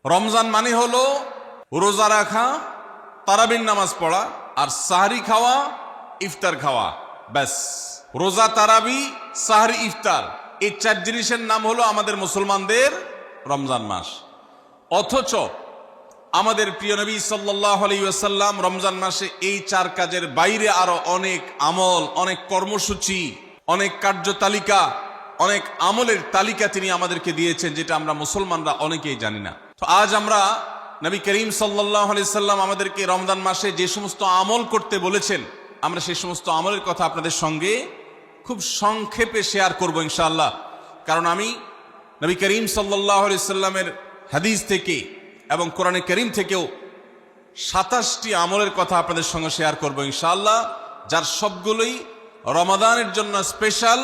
রমজান মানে হলো রোজা রাখা, তারাবির নামাজ পড়া, আর সাহরি খাওয়া, ইফতার খাওয়া, ব্যাস। রোজা, তারাবি, সাহরি, ইফতার, এই 4 জিনিসের নাম হলো আমাদের মুসলমানদের রমজান মাস। অথচ আমাদের প্রিয় নবী সাল্লাল্লাহু আলাইহি ওয়াসাল্লাম রমজান মাসে এই 4 কাজের বাইরে আরো অনেক আমল, অনেক কর্মসূচি, অনেক কার্যতালিকা, অনেক আমলের তালিকা তিনি আমাদেরকে দিয়েছেন, যেটা আমরা মুসলমানরা অনেকেই জানি না। তো আজ আমরা নবী করিম সাল্লাল্লাহু আলাইহি সাল্লাম আমাদেরকে রমজান মাসে যে সমস্ত আমল করতে বলেছেন, আমরা সেই সমস্ত আমলের কথা আপনাদের সঙ্গে খুব সংক্ষেপে শেয়ার করব ইনশাআল্লাহ। কারণ আমি নবী করিম সাল্লাল্লাহু আলাইহি সাল্লামের হাদিস থেকে এবং কোরআনে করিম থেকেও 27টি আমলের কথা আপনাদের সঙ্গে শেয়ার করব ইনশাআল্লাহ, যার সবগুলোই রমাদানের জন্য স্পেশাল,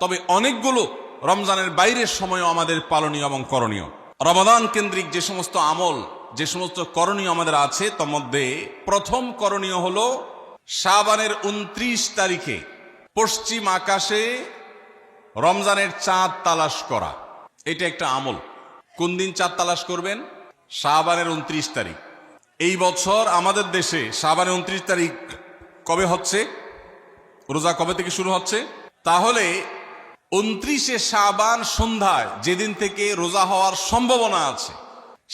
তবে অনেকগুলো রমজানের বাইরের সময়ও আমাদের পালনীয় এবং করণীয়। রমাদান কেন্দ্রিক যে সমস্ত আমল, যে সমস্ত করণীয় আমাদের আছে, তার মধ্যে প্রথম করণীয় হলো শাবানের 29 তারিখে পশ্চিম আকাশে রমজানের চাঁদ তালাশ করা। এটা একটা আমল। কোন দিন চাঁদ তালাশ করবেন? শাবানের 29 তারিখ। এই বছর আমাদের দেশে শাবানের 29 তারিখ কবে হচ্ছে? রোজা কবে থেকে শুরু হচ্ছে? তাহলে 29শে শাবান সন্ধ্যায়, যেদিন থেকে রোজা হওয়ার সম্ভাবনা আছে,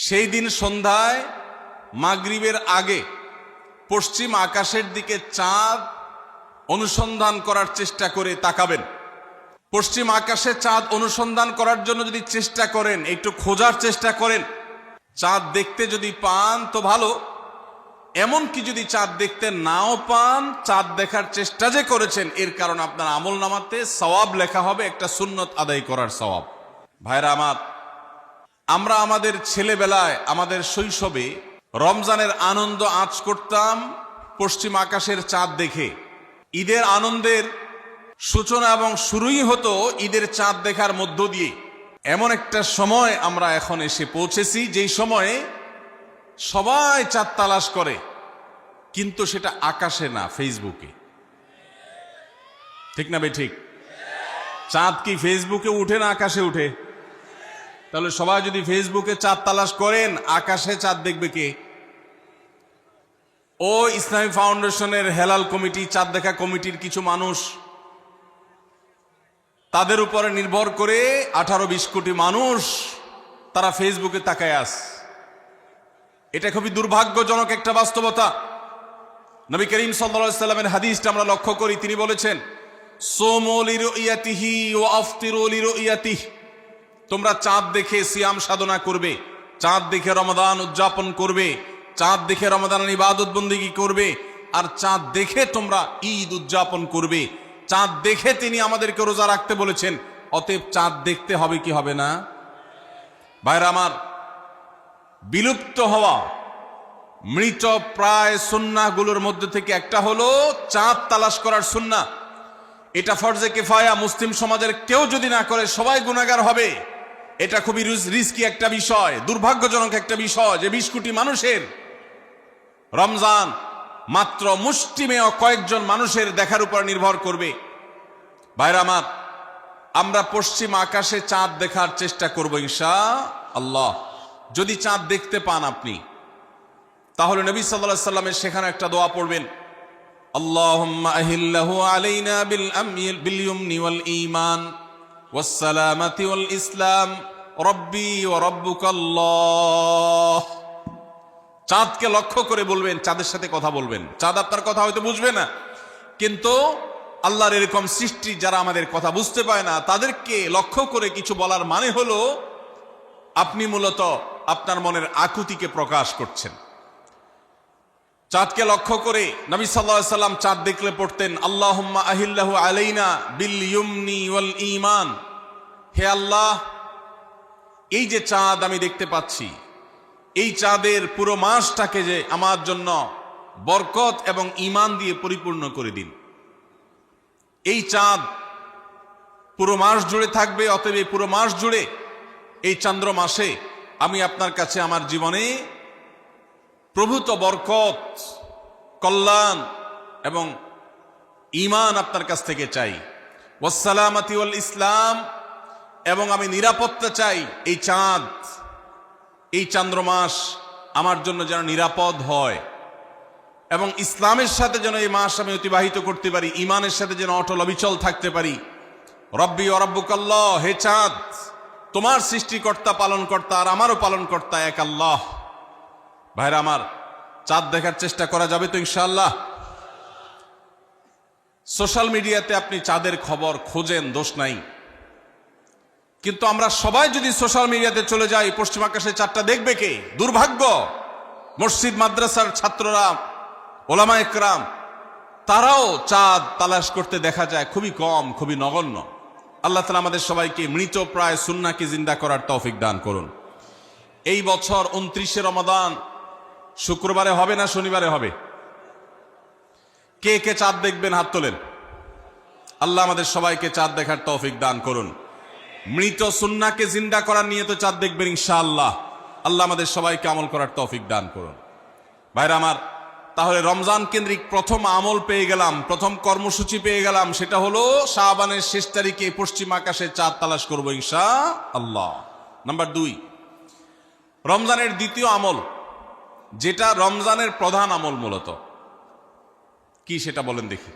সেই দিন সন্ধ্যায় মাগরিবের আগে পশ্চিম আকাশের দিকে চাঁদ অনুসন্ধান করার চেষ্টা করে তাকাবেন। পশ্চিম আকাশে চাঁদ অনুসন্ধান করার জন্য যদি চেষ্টা করেন, একটু খোঁজার চেষ্টা করেন, চাঁদ দেখতে যদি পান তো ভালো, এমনকি যদি চাঁদ দেখতে নাও পান, চাঁদ দেখার চেষ্টা যে করেছেন এর কারণ আপনার আমল নামাতে সওয়াব লেখা হবে, একটা সুন্নত আদায় করার সওয়াব। ভাইরা আমার, আমরা আমাদের ছেলেবেলায়, আমাদের শৈশবে রমজানের আনন্দ আঁচ করতাম পশ্চিম আকাশের চাঁদ দেখে। ঈদের আনন্দের সূচনা এবং শুরুই হতো ঈদের চাঁদ দেখার মধ্য দিয়ে। এমন একটা সময় আমরা এখন এসে পৌঁছেছি, যেই সময়ে সবাই চাঁদ তালাশ করে, কিন্তু সেটা আকাশে না, ফেসবুকে। ঠিক না বে ঠিক? চাঁদ কি ফেসবুকে উঠে না আকাশে উঠে? তাহলে সবাই যদি ফেসবুকে চাঁদ তালাশ করেন, আকাশে চাঁদ দেখবে কে? ও ইসলামী ফাউন্ডেশনের হেলাল কমিটি, চাঁদ দেখা কমিটির কিছু মানুষ, তাদের উপরে নির্ভর করে 18-20 কোটি মানুষ তারা ফেসবুকে তাকায় আস। এটা খুবই দুর্ভাগ্যজনক একটা বাস্তবতা। নবী করিম সাল্লাল্লাহু আলাইহি সাল্লামের হাদিসটা আমরা লক্ষ্য করি, তিনি বলেছেন, সুমু লিরুয়াতিহি ওয়া আফতিরু লিরুয়াতিহি, তোমরা চাঁদ দেখে সিয়াম সাধনা করবে, চাঁদ দেখে রমাদান উদযাপন করবে, চাঁদ দেখে রমাদানের ইবাদত বন্দেগী করবে, আর চাঁদ দেখে তোমরা ঈদ উদযাপন করবে। চাঁদ দেখে তিনি আমাদেরকে রোজা রাখতে বলেছেন, অতএব চাঁদ দেখতে হবে কি হবে না? ভাইরা আমার, বিলুপ্ত হওয়া মৃত প্রায় সুন্নাহগুলোর মধ্যে থেকে একটা হলো চাঁদ তালাশ করার সুন্নাহ। এটা ফরজে কিফায়া, মুসলিম সমাজের কেউ যদি না করে সবাই গুনাহগার হবে। এটা খুবই রিস্কি একটা বিষয়, দুর্ভাগ্যজনক একটা বিষয় যে 20 কোটি মানুষের রমজান মাত্র মুষ্টিমেয় কয়েকজন মানুষের দেখার উপর নির্ভর করবে। ভাইরা আমার, আমরা পশ্চিম আকাশে চাঁদ দেখার চেষ্টা করব ইনশাআল্লাহ। যদি চাঁদ দেখতে পান আপনি, তাহলে নবী সাল্লাল্লাহু আলাইহি সাল্লামের সেখানে একটা দোয়া পড়বেন, আল্লাহুম্মা আহিল্লাহু আলাইনা বিল ইয়ুমনি ওয়াল ঈমান ওয়াস সালামাতি ওয়াল ইসলাম রব্বি ওয়া রাব্বুকাল্লাহ। চাঁদকে লক্ষ্য করে বলবেন, চাঁদের সাথে কথা বলবেন। চাঁদ আপনার কথা হয়তো বুঝবে না, কিন্তু আল্লাহর এরকম সৃষ্টি যারা আমাদের কথা বুঝতে পায় না, তাদেরকে লক্ষ্য করে কিছু বলার মানে হলো আপনি মূলত আপনার মনের আকুতিকে প্রকাশ করছেন। চাঁদকে লক্ষ্য করে নবী সাল্লাল্লাহু আলাইহি সাল্লাম চাঁদ দেখলে পড়তেন, আল্লাহুম্মা আহিল্লাহু আলাইনা বিল ইয়ুমনি ওয়াল ঈমান। হে আল্লাহ, এই যে চাঁদ আমি দেখতে পাচ্ছি, এই চাঁদের পুরো মাসটাকে যে আমার জন্য বরকত এবং ঈমান দিয়ে পরিপূর্ণ করে দিন। এই চাঁদ পুরো মাস জুড়ে থাকবে, অতএব এই পুরো মাস জুড়ে এই চন্দ্র মাসে আমি আপনার কাছে আমার জীবনে প্রভূত বরকত, কল্যাণ এবং ঈমান আপনার কাছ থেকে চাই। ওয়াস সালামাতি ওয়াল ইসলাম, এবং আমি নিরাপত্তা চাই এই চাঁদ এই চান্দ্র মাস আমার জন্য যেন নিরাপদ হয় এবং ইসলামের সাথে যেন এই মাস আমি অতিবাহিত করতে পারি, ইমানের সাথে যেন অটল অবিচল থাকতে পারি। রব্বি ও রব্বুকাল্লাহ, হে চাঁদ, তোমার সৃষ্টিকর্তা পালনকর্তা আর আমারও পালনকর্তা এক আল্লাহ। ভাইরা আমার, চাঁদ দেখার চেষ্টা করা যাবে তো ইনশাআল্লাহ? সোশ্যাল মিডিয়াতে আপনি চাঁদের খবর খোঁজেন, দোষ নাই, কিন্তু আমরা সবাই যদি সোশ্যাল মিডিয়াতে চলে যাই, পশ্চিম আকাশে চাঁদটা দেখবে কে? দুর্ভাগ্য। মসজিদ মাদ্রাসার ছাত্ররা, ওলামা একরাম, তারাও চাঁদ তালাশ করতে দেখা যায় খুবই কম, খুবই নগণ্য। আল্লাহ তাআলা আমাদের সবাইকে মৃত প্রায় সুন্নাহকে জিন্দা করার তৌফিক দান করুন। এই বছর 29শে রমাদান শুক্রবারে হবে না শনিবারে হবে? কে কে চাঁদ দেখবেন হাত তোলেন। আল্লাহ আমাদের সবাইকে চাঁদ দেখার তৌফিক দান করুন। মৃত সুন্নাহকে জিন্দা করার নিয়ে তো চাঁদ দেখবেন ইনশাআল্লাহ। আল্লাহ আমাদের সবাইকে আমল করার তৌফিক দান করুন। ভাইরা আমার, তাহলে রমজান কেন্দ্রিক প্রথম আমল পেয়ে গেলাম, প্রথম কর্মসূচি পেয়ে গেলাম, সেটা হলো শাবানের শেষ তারিখে পশ্চিম আকাশে চাঁদ তালাশ করবো ইনশাআল্লাহ। নাম্বার 2, রমজানের দ্বিতীয় আমল, যেটা রমজানের প্রধান আমল মূলত কি সেটা বলেন দেখি।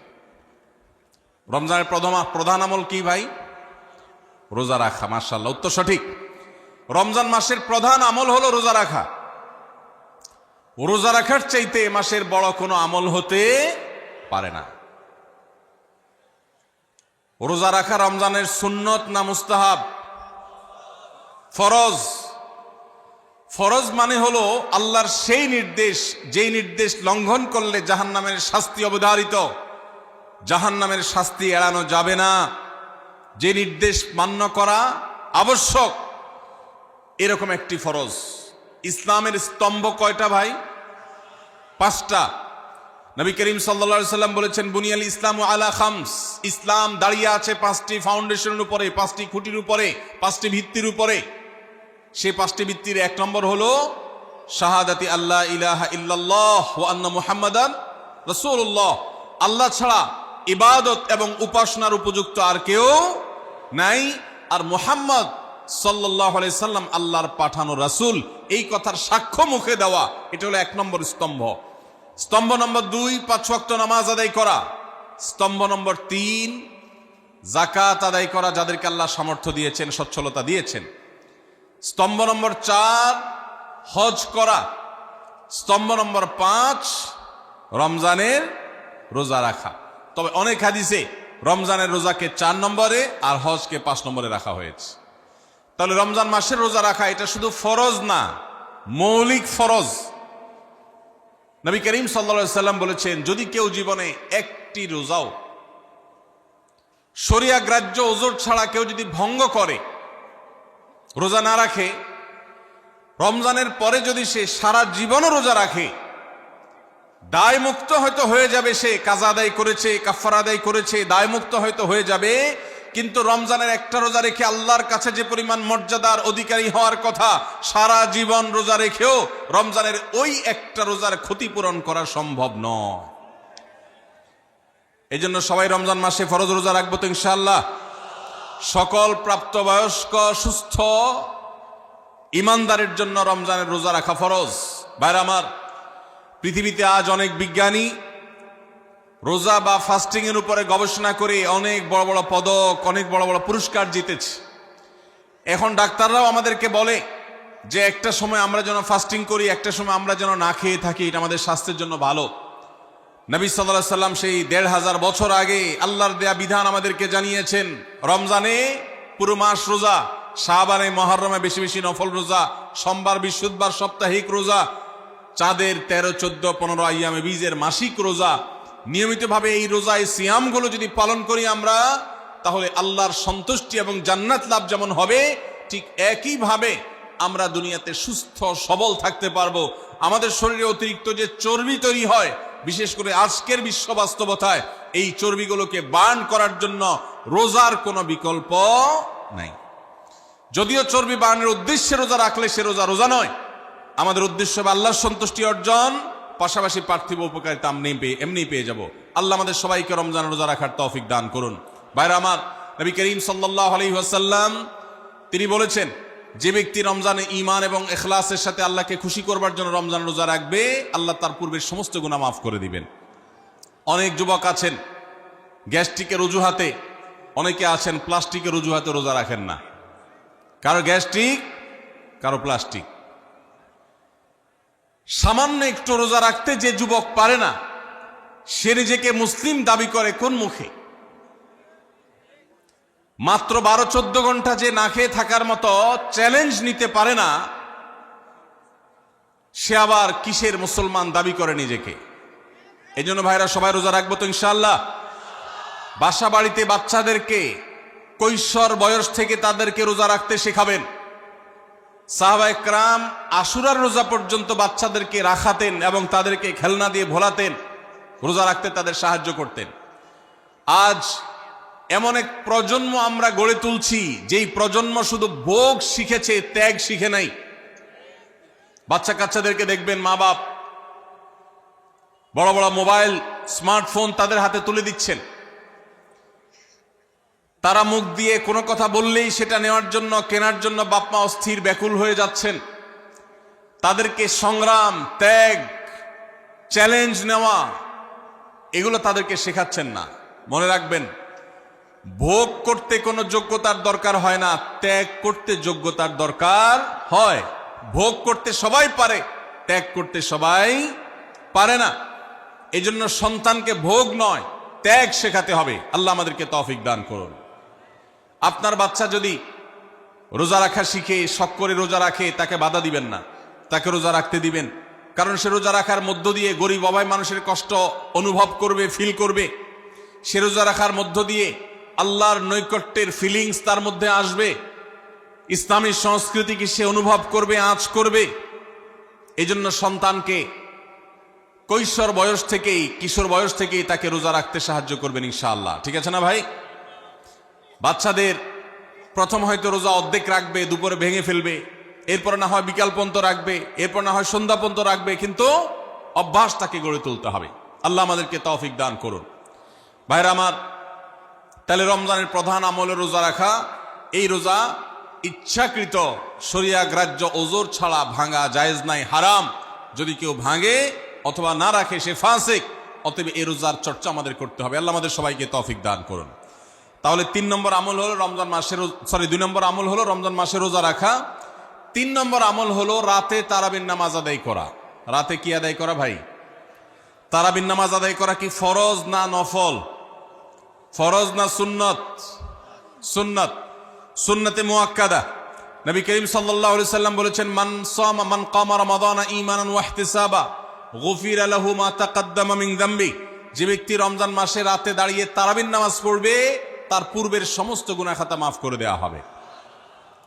রমজানের প্রধান আমল কি ভাই? রোজা রাখা। মাশাআল্লাহ, উত্তর সঠিক। রমজান মাসের প্রধান আমল হলো রোজা রাখা। রোজা রাখার চাইতে এ মাসের বড় কোনো আমল হতে পারে না। রোজা রাখা রমজানের সুন্নত না মুস্তাহাব? ফরজ। ফরজ মানে হলো আল্লাহর সেই নির্দেশ, যেই নির্দেশ লঙ্ঘন করলে জাহান্নামের শাস্তি অবধারিত, জাহান্নামের শাস্তি এড়ানো যাবে না, যে নির্দেশ মান্য করা আবশ্যক, এরকম একটি ফরজ। ইসলামের স্তম্ভ কয়টা ভাই? 5টা। নবী করিম সাল্লাল্লাহু আলাইহি সাল্লাম বলেছেন, বুনিয়াল ইসলামু আলা খামস, ইসলাম দাঁড়িয়ে আছে 5টি ফাউন্ডেশনের উপরে, 5টি খুঁটির উপরে, 5টি ভিত্তির উপরে। সেই 5টি ভিত্তির 1 নম্বর হলো শাহাদাতি আল্লাহ ইলাহা ইল্লাল্লাহ ওয়া আন্না মুহাম্মাদান রাসূলুল্লাহ, আল্লাহ ছাড়া ইবাদত এবং উপাসনার উপযুক্ত আর কেউ নাই, আর মুহাম্মদ সাল্লাল্লাহু আলাইহি সাল্লাম আল্লাহর পাঠানো রাসূল, এই কথার সাক্ষ্য মুখে দেওয়া, এটা হলো 1 নম্বর স্তম্ভ। স্তম্ভ নম্বর 2, 5 ওয়াক্ত নামাজ আদায় করা। স্তম্ভ নম্বর 3, যাকাত আদায় করা, যাদেরকে আল্লাহ সামর্থ্য দিয়েছেন, সচ্ছলতা দিয়েছেন। স্তম্ভ নম্বর 4, হজ করা। স্তম্ভ নম্বর 5, রমজানের রোজা রাখা। তবে অনেক হাদিসে রমজানের রোজাকে 4 নম্বরে আর হজকে 5 নম্বরে রাখা হয়েছে। তাহলে রমজান মাসের রোজা রাখা এটা শুধু ফরজ না, মৌলিক ফরজ। নবী করিম সাল্লাল্লাহু আলাইহি সাল্লাম বলেছেন, যদি কেউ জীবনে একটি রোজাও শরিয়া গ্রাহ্য ওযর ছাড়া কেউ যদি ভঙ্গ করে, রোজা না রাখে, রমজানের পরে যদি সে সারা জীবনও রোজা রাখে, দায় মুক্ত হয়তো হয়ে যাবে, সে কাজা আদায় করেছে, কাফারা আদায় করেছে, দায় মুক্ত হয়তো হয়ে যাবে, কিন্তু রমজানের একটা রোজা রেখে আল্লাহর কাছে যে পরিমাণ মর্যাদার অধিকারী হওয়ার কথা, সারা জীবন রোজা রেখেও রমজানের ওই একটা রোজার ক্ষতিপূরণ করা সম্ভব নয়। এই জন্য সবাই রমজান মাসে ফরজ রোজা রাখবো তো ইনশাআল্লাহ। সকল প্রাপ্তবয়স্ক সুস্থ ইমানদারের জন্য রমজানের রোজা রাখা ফরজ। ভাইরা আমার, পৃথিবীতে আজ অনেক বিজ্ঞানী রোজা বা ফাস্টিং এর উপরে গবেষণা করে অনেক বড় বড় পদক, অনেক বড় বড় পুরস্কার জিতেছে। এখন ডাক্তাররাও আমাদেরকে বলে যে একটা সময় আমরা যেন ফাস্টিং করি, একটা সময় আমরা যেন না খেয়ে থাকি, এটা আমাদের স্বাস্থ্যের জন্য ভালো। নবী সাল্লাল্লাহু আলাইহি সাল্লাম সেই ১৫০০ বছর আগে আল্লাহর দেয়া বিধান আমাদেরকে জানিয়েছেন। রমজানে পুরো মাস রোজা, শাবানে মুহররমে বেশি বেশি নফল রোজা, সোমবার বৃহস্পতিবার সাপ্তাহিক রোজা, চাঁদের ১৩, ১৪, ১৫ আইয়ামে বীজের মাসিক রোজা। নিয়মিতভাবে এই রোজা, এই সিয়ামগুলো যদি পালন করি আমরা, তাহলে আল্লাহর সন্তুষ্টি এবং জান্নাত লাভ যেমন হবে, ঠিক একইভাবে আমরা দুনিয়াতে সুস্থ সবল থাকতে পারবো। আমাদের শরীরে অতিরিক্ত যে চর্বি তৈরি হয়, বিশেষ করে আজকের বিশ্ব বাস্তবতায়, এই চর্বিগুলোকে বার্ন করার জন্য রোজার কোনো বিকল্প নাই। যদিও চর্বি বার্নের উদ্দেশ্যে রোজা রাখলে সে রোজা রোজা নয়। আমাদের উদ্দেশ্য হবে আল্লাহর সন্তুষ্টি অর্জন, পাশাপাশি পার্থিব উপকারিতা এমনি পেয়ে যাব। আল্লাহ আমাদের সবাইকে রমজান রোজা রাখার তৌফিক দান করুন। ভাইরা আমার, নবী করিম সাল্লাল্লাহু আলাইহি ওয়াসাল্লাম তিনি বলেছেন, যে ব্যক্তি রমজানে ঈমান এবং ইখলাসের সাথে আল্লাহকে খুশি করবার জন্য রমজান রোজা রাখবে, আল্লাহ তার পূর্বের সমস্ত গুনাহ মাফ করে দিবেন। অনেক যুবক আছেন গ্যাস্ট্রিকের অজুহাতে, অনেকে আছেন প্লাস্টিকের অজুহাতে রোজা রাখেন না। কারো গ্যাস্ট্রিক, কারো প্লাস্টিক। সামান্য একটু রোজা রাখতে যে যুবক পারে না, সে নিজেকে মুসলিম দাবি করে কোন মুখে? মাত্র 12-14 ঘন্টা যে না খেয়ে থাকার মতো চ্যালেঞ্জ নিতে পারে না, সে আবার কিসের মুসলমান দাবি করে নিজেকে? এই জন্য ভাইরা সবাই রোজা রাখবো তো ইনশাআল্লাহ। বাসা বাড়িতে বাচ্চাদেরকে কৈশোর বয়স থেকে তাদেরকে রোজা রাখতে শেখাবেন। সাহাবায়ে কেরাম আশুরার রোজা পর্যন্ত বাচ্চাদেরকে রাখাতেন এবং তাদেরকে খেলনা দিয়ে ভোলাতেন, রোজা রাখতে তাদের সাহায্য করতেন। আজ এমন এক প্রজন্ম আমরা গড়ে তুলছি, যেই প্রজন্ম শুধু ভোগ শিখেছে, ত্যাগ শিখে নাই। বাচ্চা কাচ্চাদেরকে দেখবেন মা বাপ বড় বড় মোবাইল, স্মার্টফোন তাদের হাতে তুলে দিচ্ছেন। তারা মুখ দিয়ে কোনো কথা বললেই সেটা নেওয়ার জন্য, কেনার জন্য বাপ মা অস্থির ব্যাকুল হয়ে যাচ্ছেন। তাদেরকে সংগ্রাম, ত্যাগ, চ্যালেঞ্জ নেওয়া, এগুলো তাদেরকে শেখাচ্ছেন না। মনে রাখবেন, ভোগ করতে কোনো যোগ্যতার দরকার হয় না, ত্যাগ করতে যোগ্যতার দরকার হয়। ভোগ করতে সবাই পারে, ত্যাগ করতে সবাই পারে না। এই জন্য সন্তানকে ভোগ নয়, ত্যাগ শেখাতে হবে। আল্লাহ আমাদেরকে তৌফিক দান করুন। আপনার বাচ্চা যদি রোজা রাখা শিখে, শখ করে রোজা রাখে, তাকে বাধা দিবেন না, তাকে রোজা রাখতে দিবেন। কারণ সে রোজা রাখার মধ্য দিয়ে গরিব অভাব মানুষের কষ্ট অনুভব করবে, ফিল করবে। সে রোজা রাখার মধ্য দিয়ে আল্লাহর নৈকট্যের ফিলিংস তার মধ্যে আসবে, ইসলামী সংস্কৃতিকে সে অনুভব করবে, আঁচ করবে। এই জন্য সন্তানকে কৈশোর বয়স থেকেই, কিশোর বয়স থেকেই তাকে রোজা রাখতে সাহায্য করবেন ইনশাআল্লাহ। ঠিক আছে না ভাই? বাচ্চাদের প্রথম হয়তো রোজা অর্ধেক রাখবে, দুপুরে ভেঙে ফেলবে, এরপর না হয় বিকাল পর্যন্ত রাখবে, এরপর না হয় সন্ধ্যা পর্যন্ত রাখবে, কিন্তু অভ্যাস তাকে গড়ে তুলতে হবে। আল্লাহ আমাদেরকে তৌফিক দান করুন। ভাইরা আমার, তাহলে রমজানের প্রধান আমলে রোজা রাখা। এই রোজা ইচ্ছাকৃত শরিয়া গ্রাহ্য ওজর ছাড়া ভাঙা জায়েজ নাই, হারাম। যদি কেউ ভাঙে অথবা না রাখে সে ফাসিক। অতএব এই রোজার চর্চা আমাদের করতে হবে। আল্লাহ আমাদের সবাইকে তৌফিক দান করুন। তাহলে 3 নম্বর আমল হলো রমজান মাসের, 2 নম্বর আমল হলো রমজান মাসে রোজা রাখা। 3 নম্বর আমল হলো রাতে তারাবির নামাজ আদায় করা। রাতে কি আদায় করা ভাই? তারাবির নামাজ আদায় করা কি ফরজ না নফল? ফরজ না সুন্নত? সুন্নত, সুন্নতে মুআক্কাদা। নবী করিম সাল্লাল্লাহু আলাইহি সাল্লাম বলেছেন, মান কামা রমাদানা ঈমানান ওয়া ইহতিসাবা গুফিরা লাহু মা তাকাদ্দামা মিন যামবি। যে ব্যক্তি রমজান মাসে রাতে দাঁড়িয়ে তারাবির নামাজ পড়বে, তার পূর্বের সমস্ত গুনাহ খাতা মাফ করে দেওয়া হবে।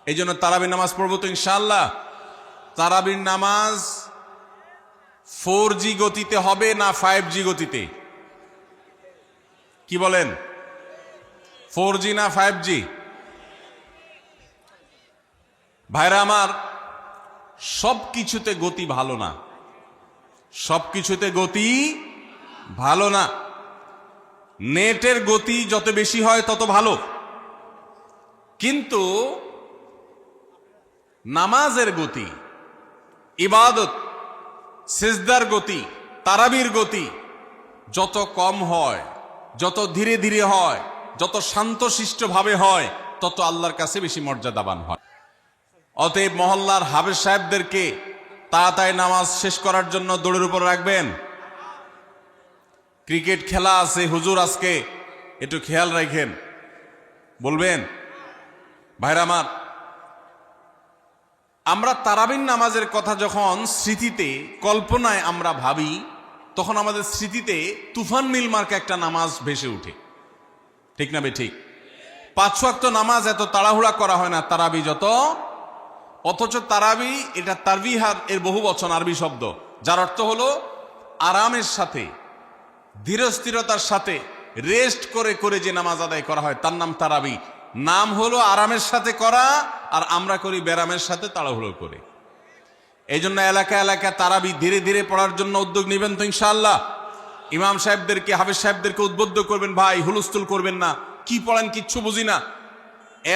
এই জন্য তারাবির নামাজ পড়বো তো ইনশাআল্লাহ। তারাবির নামাজ 4G গতিতে হবে না 5G গতিতে? কি বলেন? 4G না 5G? ভাইরা আমার, সব কিছুতে গতি ভালো না, সব কিছুতে গতি ভালো না। নেটের গতি যত বেশি হয় তত ভালো, কিন্তু নামাজের গতি, ইবাদত, সিজদার গতি, তারাবির গতি যত কম হয়, যত ধীরে ধীরে হয়, যত শান্তশিষ্টভাবে হয়, তত আল্লাহর কাছে বেশি মর্যাদাবান হয়। অতএব মহল্লার হাফেজ সাহেবদেরকে তাড়াতাড়ি নামাজ শেষ করার জন্য দৌড়ের উপর রাখবেন। ক্রিকেট খেলা আছে হুজুর, আজকে একটু খেয়াল রাখেন, বলবেন। ভাইরা আমার, আমরা তারাবির নামাজের কথা যখন স্মৃতিতে, কল্পনায় আমরা ভাবি, তখন আমাদের স্মৃতিতে তুফান মিল মার্কা একটা নামাজ ভেসে উঠে। ঠিক না বে ঠিক? 5 ওয়াক্ত নামাজ এত তাড়াহুড়া করা হয় না তারাবি যত। অথচ তারাবি এটা তারবিহার এর বহু বচন, আরবি শব্দ, যার অর্থ হলো আরামের সাথে, ধীরস্থিরতার সাথে, রেস্ট করে করে যে নামাজ আদায় করা হয় তার নাম তারাবি। নাম হলো আরামের সাথে করা, আর আমরা করি ব্যারামের সাথে তাড়াহুড়ো করে। এই জন্য এলাকা এলাকা তারাবি ধীরে ধীরে পড়ার জন্য উদ্যোগ নেবেন তো ইনশাআল্লাহ। ইমাম সাহেবদেরকে, হাফেজ সাহেবদেরকে উদ্বুদ্ধ করবেন, ভাই হুলস্থুল করবেন না, কি পড়েন কিচ্ছু বুঝি না,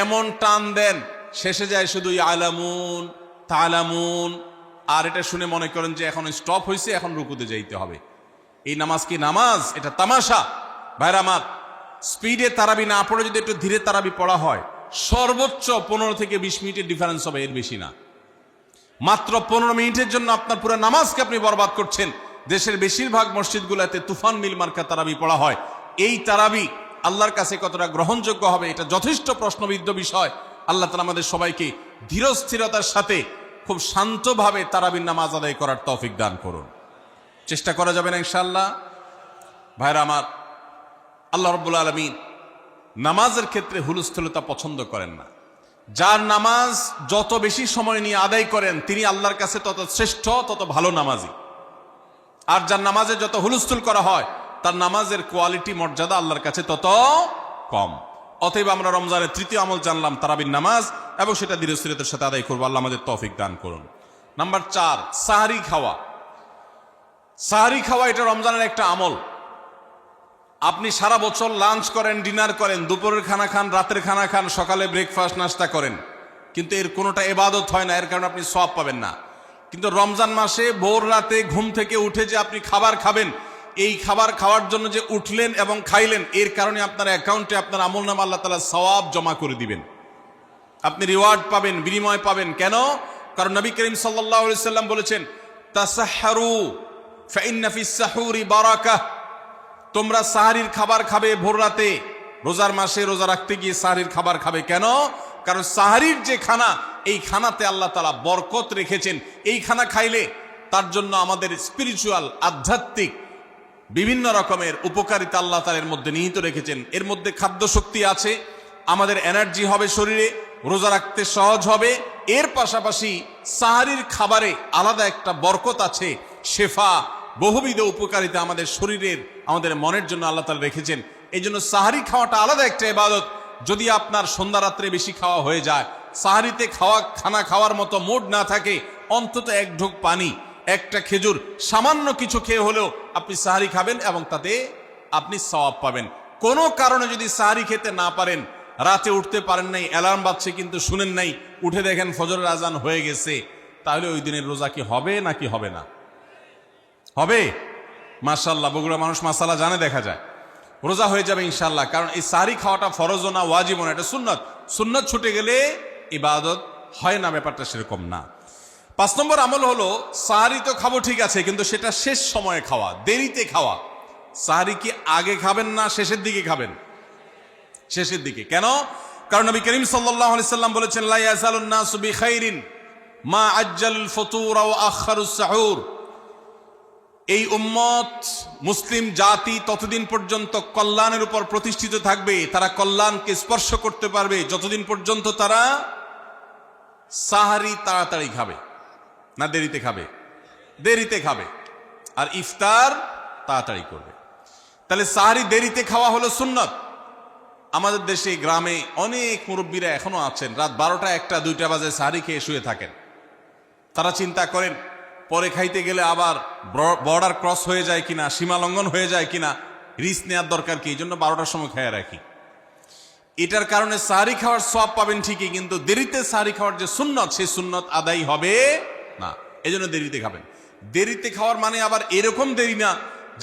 এমন টান দেন শেষে যায় শুধু ইয়ালামুন তালামুন, আর এটা শুনে মনে করেন যে এখন স্টপ হয়েছে, এখন রুকুতে যাইতে হবে। এই নামাজ কি নামাজ? এটা তামাশা। ভাইরা আমার, স্পিডে তারাবি না পড়ে যদি একটু ধীরে তারাবি পড়া হয়, সর্বোচ্চ 15 থেকে 20 মিনিটের ডিফারেন্স হবে, এর বেশি না। মাত্র 15 মিনিটের জন্য আপনার পুরো নামাজকে আপনি বরবাদ করছেন। দেশের বেশিরভাগ মসজিদগুলোতে তুফান মিল মার্কা তারাবি পড়া হয়। এই তারাবি আল্লাহর কাছে কতটা গ্রহণযোগ্য হবে, এটা যথেষ্ট প্রশ্নবিদ্ধ বিষয়। আল্লাহ তাআলা আমাদের সবাইকে ধীরস্থিরতার সাথে খুব শান্তভাবে তারাবির নামাজ আদায় করার তৌফিক দান করুন। চেষ্টা করা যাবে না ইনশাআল্লাহ? ভাইরা আমার, আল্লাহ রাব্বুল আলামিন নামাজের ক্ষেত্রে হুলস্থুলতা পছন্দ করেন না। যার নামাজ যত বেশি সময় নিয়ে আদায় করেন তিনি আল্লাহর কাছে তত শ্রেষ্ঠ, তত ভালো নামাজি। আর যার নামাজে যত হুলস্থুল করা হয় তার নামাজের কোয়ালিটি, মর্যাদা আল্লাহর কাছে তত কম। অতএব আমরা রমজানের তৃতীয় আমল জানলাম তারাবির নামাজ, এবং সেটা ধীরস্থিরতার সাথে আদায় করবো। আল্লাহ আমাদের তৌফিক দান করুন। নাম্বার 4, সাহারি খাওয়া। সাহারি খাওয়া এটা রমজানের একটা আমল। আপনি সারা বছর লাঞ্চ করেন, ডিনার করেন, দুপুরের খানা খান, রাতের খানা খান, সকালে ব্রেকফাস্ট নাস্তা করেন, কিন্তু এর কোনোটা ইবাদত হয় না, এর কারণে আপনি সওয়াব পাবেন না। কিন্তু রমজান মাসে ভোর রাতে ঘুম থেকে উঠে যে আপনি খাবার খাবেন, এই খাবার খাওয়ার জন্য যে উঠলেন এবং খাইলেন, এর কারণে আপনার অ্যাকাউন্টে আপনার আমলনামা আল্লাহ তাআলা সওয়াব জমা করে দিবেন। আপনি রিওয়ার্ড পাবেন, বিনিময় পাবেন। কেন? কারণ নবী করিম সাল্লাল্লাহু আলাইহি সাল্লাম বলেছেন, তাসাহহারু ফাইন্না ফিস সাহুরি বারাকাহ। তোমরা সাহারির খাবার খাবে ভোর রাতে। রোজার মাসে রোজা রাখতে গিয়ে সাহারির খাবার খাবে। কেন? কারণ সাহারির যে খানা, এই খানাতে আল্লাহ তাআলা বরকত রেখেছেন। এই খানা খাইলে তার জন্য আমাদের স্পিরিচুয়াল, আধ্যাত্মিক বিভিন্ন রকমের উপকারিতা আল্লাহ তাআলা এর মধ্যে নিহিত রেখেছেন। এর মধ্যে খাদ্য শক্তি আছে, আমাদের এনার্জি হবে শরীরে, রোজা রাখতে সহজ হবে। এর পাশাপাশি সাহারির খাবারে আলাদা একটা বরকত আছে, শেফা, বহুবিধ উপকারিতা আমাদের শরীরের, আমাদের মনের জন্য আল্লাহ তাআলা রেখেছেন। এই জন্য সাহারি খাওয়াটা আলাদা একটা ইবাদত। যদি আপনার সন্ধ্যা রাত্রে বেশি খাওয়া হয়ে যায়, সাহারিতে খানা খাওয়ার মতো মুড না থাকে, অন্তত এক ঢোক পানি, একটা খেজুর, সামান্য কিছু খেয়ে হলেও আপনি সাহারি খাবেন এবং তাতে আপনি সওয়াব পাবেন। কোনো কারণে যদি সাহারি খেতে না পারেন, রাতে উঠতে পারেন নাই, অ্যালার্ম বাজছে কিন্তু শুনেন নাই, উঠে দেখেন ফজরের আজান হয়ে গেছে, তাহলে ওই দিনের রোজা কি হবে নাকি হবে না? হবে। মাশাআল্লাহ, বগুড়া মানুষ মাসালা জানে, দেখা যায় রোজা হয়ে যাবে ইনশাআল্লাহ। কারণ এই সাহারি খাওয়াটা ফরজও না, ওয়াজিবও না, এটা সুন্নত। সুন্নত ছুটে গেলে ইবাদত হয় না, ব্যাপারটা সেরকম না। 5 নম্বর আমল হলো, সাহারি তো খাবো ঠিক আছে, কিন্তু সেটা শেষ সময়ে খাওয়া, দেরিতে খাওয়া। সাহারি কি আগে খাবেন না শেষের দিকে খাবেন? শেষের দিকে। কেন? কারণ নবী করিম সাল্লাল্লাহু আলাইহি সাল্লাম বলেছেন, লা ইয়াজালুন নাসু বিখাইরিন মা আজ্জালুল ফুতুর ওয়া আখারুস সাহুর। এই উম্মত, মুসলিম জাতি ততদিন পর্যন্ত কল্যাণের উপর প্রতিষ্ঠিত থাকবে, তারা কল্যাণকে স্পর্শ করতে পারবে যতদিন পর্যন্ত তারা সাহারি তাড়াতাড়ি খাবে না দেরিতে খাবে? দেরিতে খাবে। আর ইফতার তাড়াতাড়ি করবে। তাহলে সাহারি দেরিতে খাওয়া হলো সুন্নত। আমাদের দেশে গ্রামে অনেক মুরব্বীরা এখনো আছেন, রাত 12টা, 1টা, 2টা বাজে সাহারি খেয়ে শুয়ে থাকেন। তারা চিন্তা করেন পরে খাইতে গেলে আবার বর্ডার ক্রস হয়ে যায় কিনা, সীমা লঙ্ঘন হয়ে যায় কিনা, রিস্ক নেওয়ার দরকার কি, এই জন্য 12টার সময় খেয়ে রাখি। এটার কারণে সাহারি খাওয়ার সওয়াব পাবেন ঠিকই, কিন্তু দেরিতে সাহারি খাওয়ার যে সুন্নত, সেই সুন্নত আদায় হবে না। এই জন্য দেরিতে খাবেন। দেরিতে খাওয়ার মানে আবার এরকম দেরি না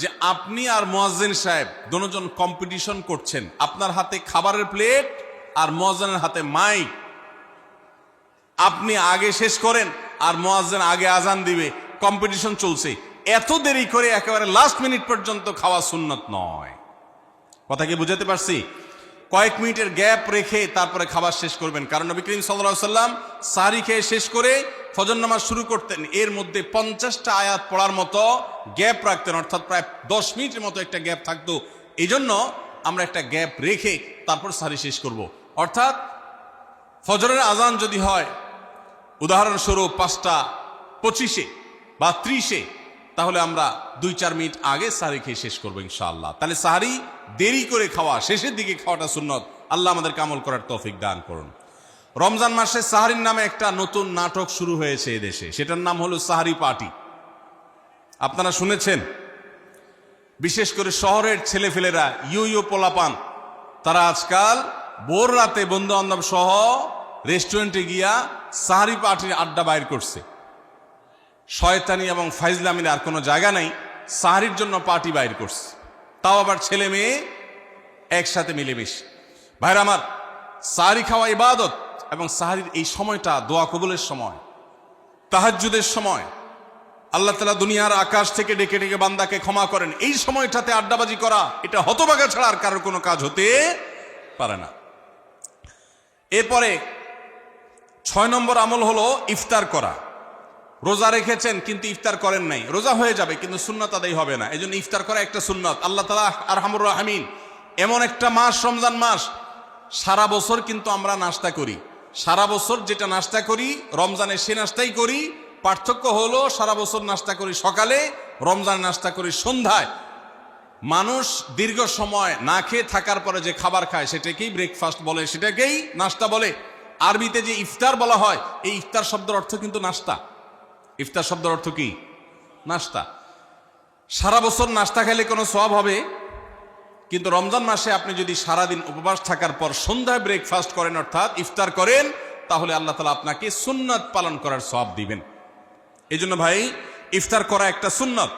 যে আপনি আর মুয়াজ্জিন সাহেব দুজন কম্পিটিশন করছেন, আপনার হাতে খাবারের প্লেট আর মুয়াজ্জিনের হাতে মাইক, আপনি আগে শেষ করেন আর মুয়াজ্জিন আগে আজান দিবে, কম্পিটিশন চলছে। এত দেরি করে একেবারে লাস্ট মিনিট পর্যন্ত খাওয়া সুন্নত নয়। কথা কি বুঝাতে পারছি? কয়েক মিনিটের গ্যাপ রেখে তারপরে খাবার শেষ করবেন। কারণ নবী করিম সাল্লাল্লাহু আলাইহি সাল্লাম সাহারি খেয়ে শেষ করে ফজর নামাজ শুরু করতেন, এর মধ্যে 50টা আয়াত পড়ার মতো গ্যাপ রাখতেন, অর্থাৎ প্রায় 10 মিনিটের মতো একটা গ্যাপ থাকতো। এই জন্য আমরা একটা গ্যাপ রেখে তারপর সাহারি শেষ করব। অর্থাৎ ফজরের আজান যদি হয় উদাহরণস্বরূপ 5টা 25-এ বা 30-এ, তাহলে আমরা 2-4 মিনিট আগে সাহারি খেয়ে শেষ করবো ইনশাআল্লাহ। তাহলে সাহারি দেরি করে খাওয়া, শেষের দিকে খাওয়াটা সুন্নত। আল্লাহ আমাদেরকে আমল করার তৌফিক দান করুন। রমজান মাসে সাহারির নামে একটা নতুন নাটক শুরু হয়েছে এদেশে, সেটার নাম হলো সাহারি পার্টি। আপনারা শুনেছেন? বিশেষ করে শহরের ছেলেফেলেরা, ইউ পোলাপান, তারা আজকাল ভোর রাতে বন্ধু বান্ধব সহ রেস্টুরেন্টে গিয়া সাহারি পার্টির আড্ডা বাইর করছে। শয়তানি এবং ফাইজলামির আর কোনো জায়গা নাই, সাহারির জন্য পার্টি বাইর করছে, তাও আবার ছেলে মেয়ে একসাথে মিলেমিশে। ভাইরা আমার, সাহারি খাওয়া ইবাদত, এবং সাহারির এই সময়টা দোয়া কবুলের সময়, তাহাজ্জুদের সময়। আল্লাহ তাআলা দুনিয়ার আকাশ থেকে ডেকে ডেকে বান্দাকে ক্ষমা করেন। এই সময়টাতে আড্ডাবাজি করা, এটা হতভাগা ছাড়া আর কারোর কোনো কাজ হতে পারে না। এরপরে 6 নম্বর আমল হলো ইফতার করা। রোজা রেখেছেন কিন্তু ইফতার করেন নাই, রোজা হয়ে যাবে কিন্তু সুন্নাত আদায় হবে না, এজন্য ইফতার করা একটা সুন্নাত। আল্লাহ তাআলা আরহামুর রাহিমিন, এমন একটা মাস রমজান মাস, সারা বছর কিন্তু আমরা নাস্তা করি, সারা বছর যেটা নাস্তা করি রমজানে সে নাস্তাই করি। পার্থক্য হলো সারা বছর নাস্তা করি সকালে, রমজান নাস্তা করি সন্ধ্যায়। মানুষ দীর্ঘ সময় না খেয়ে থাকার পরে যে খাবার খায় সেটাকেই ব্রেকফাস্ট বলে, সেটাকেই নাস্তা বলে। আরবিতে যে ইফতার বলা হয়, এই ইফতার শব্দের অর্থ কিন্তু নাস্তা। ইফতার শব্দের অর্থ কি? নাস্তা। সারা বছর নাস্তা খেলে কোনো সওয়াব হবে, কিন্তু রমজান মাসে আপনি যদি সারাদিন উপবাস থাকার পর সন্ধ্যায় ব্রেকফাস্ট করেন, অর্থাৎ ইফতার করেন, তাহলে আল্লাহ তাআলা আপনাকে সুন্নাত পালন করার সওয়াব দিবেন। এই জন্য ভাই, ইফতার করা একটা সুন্নাত।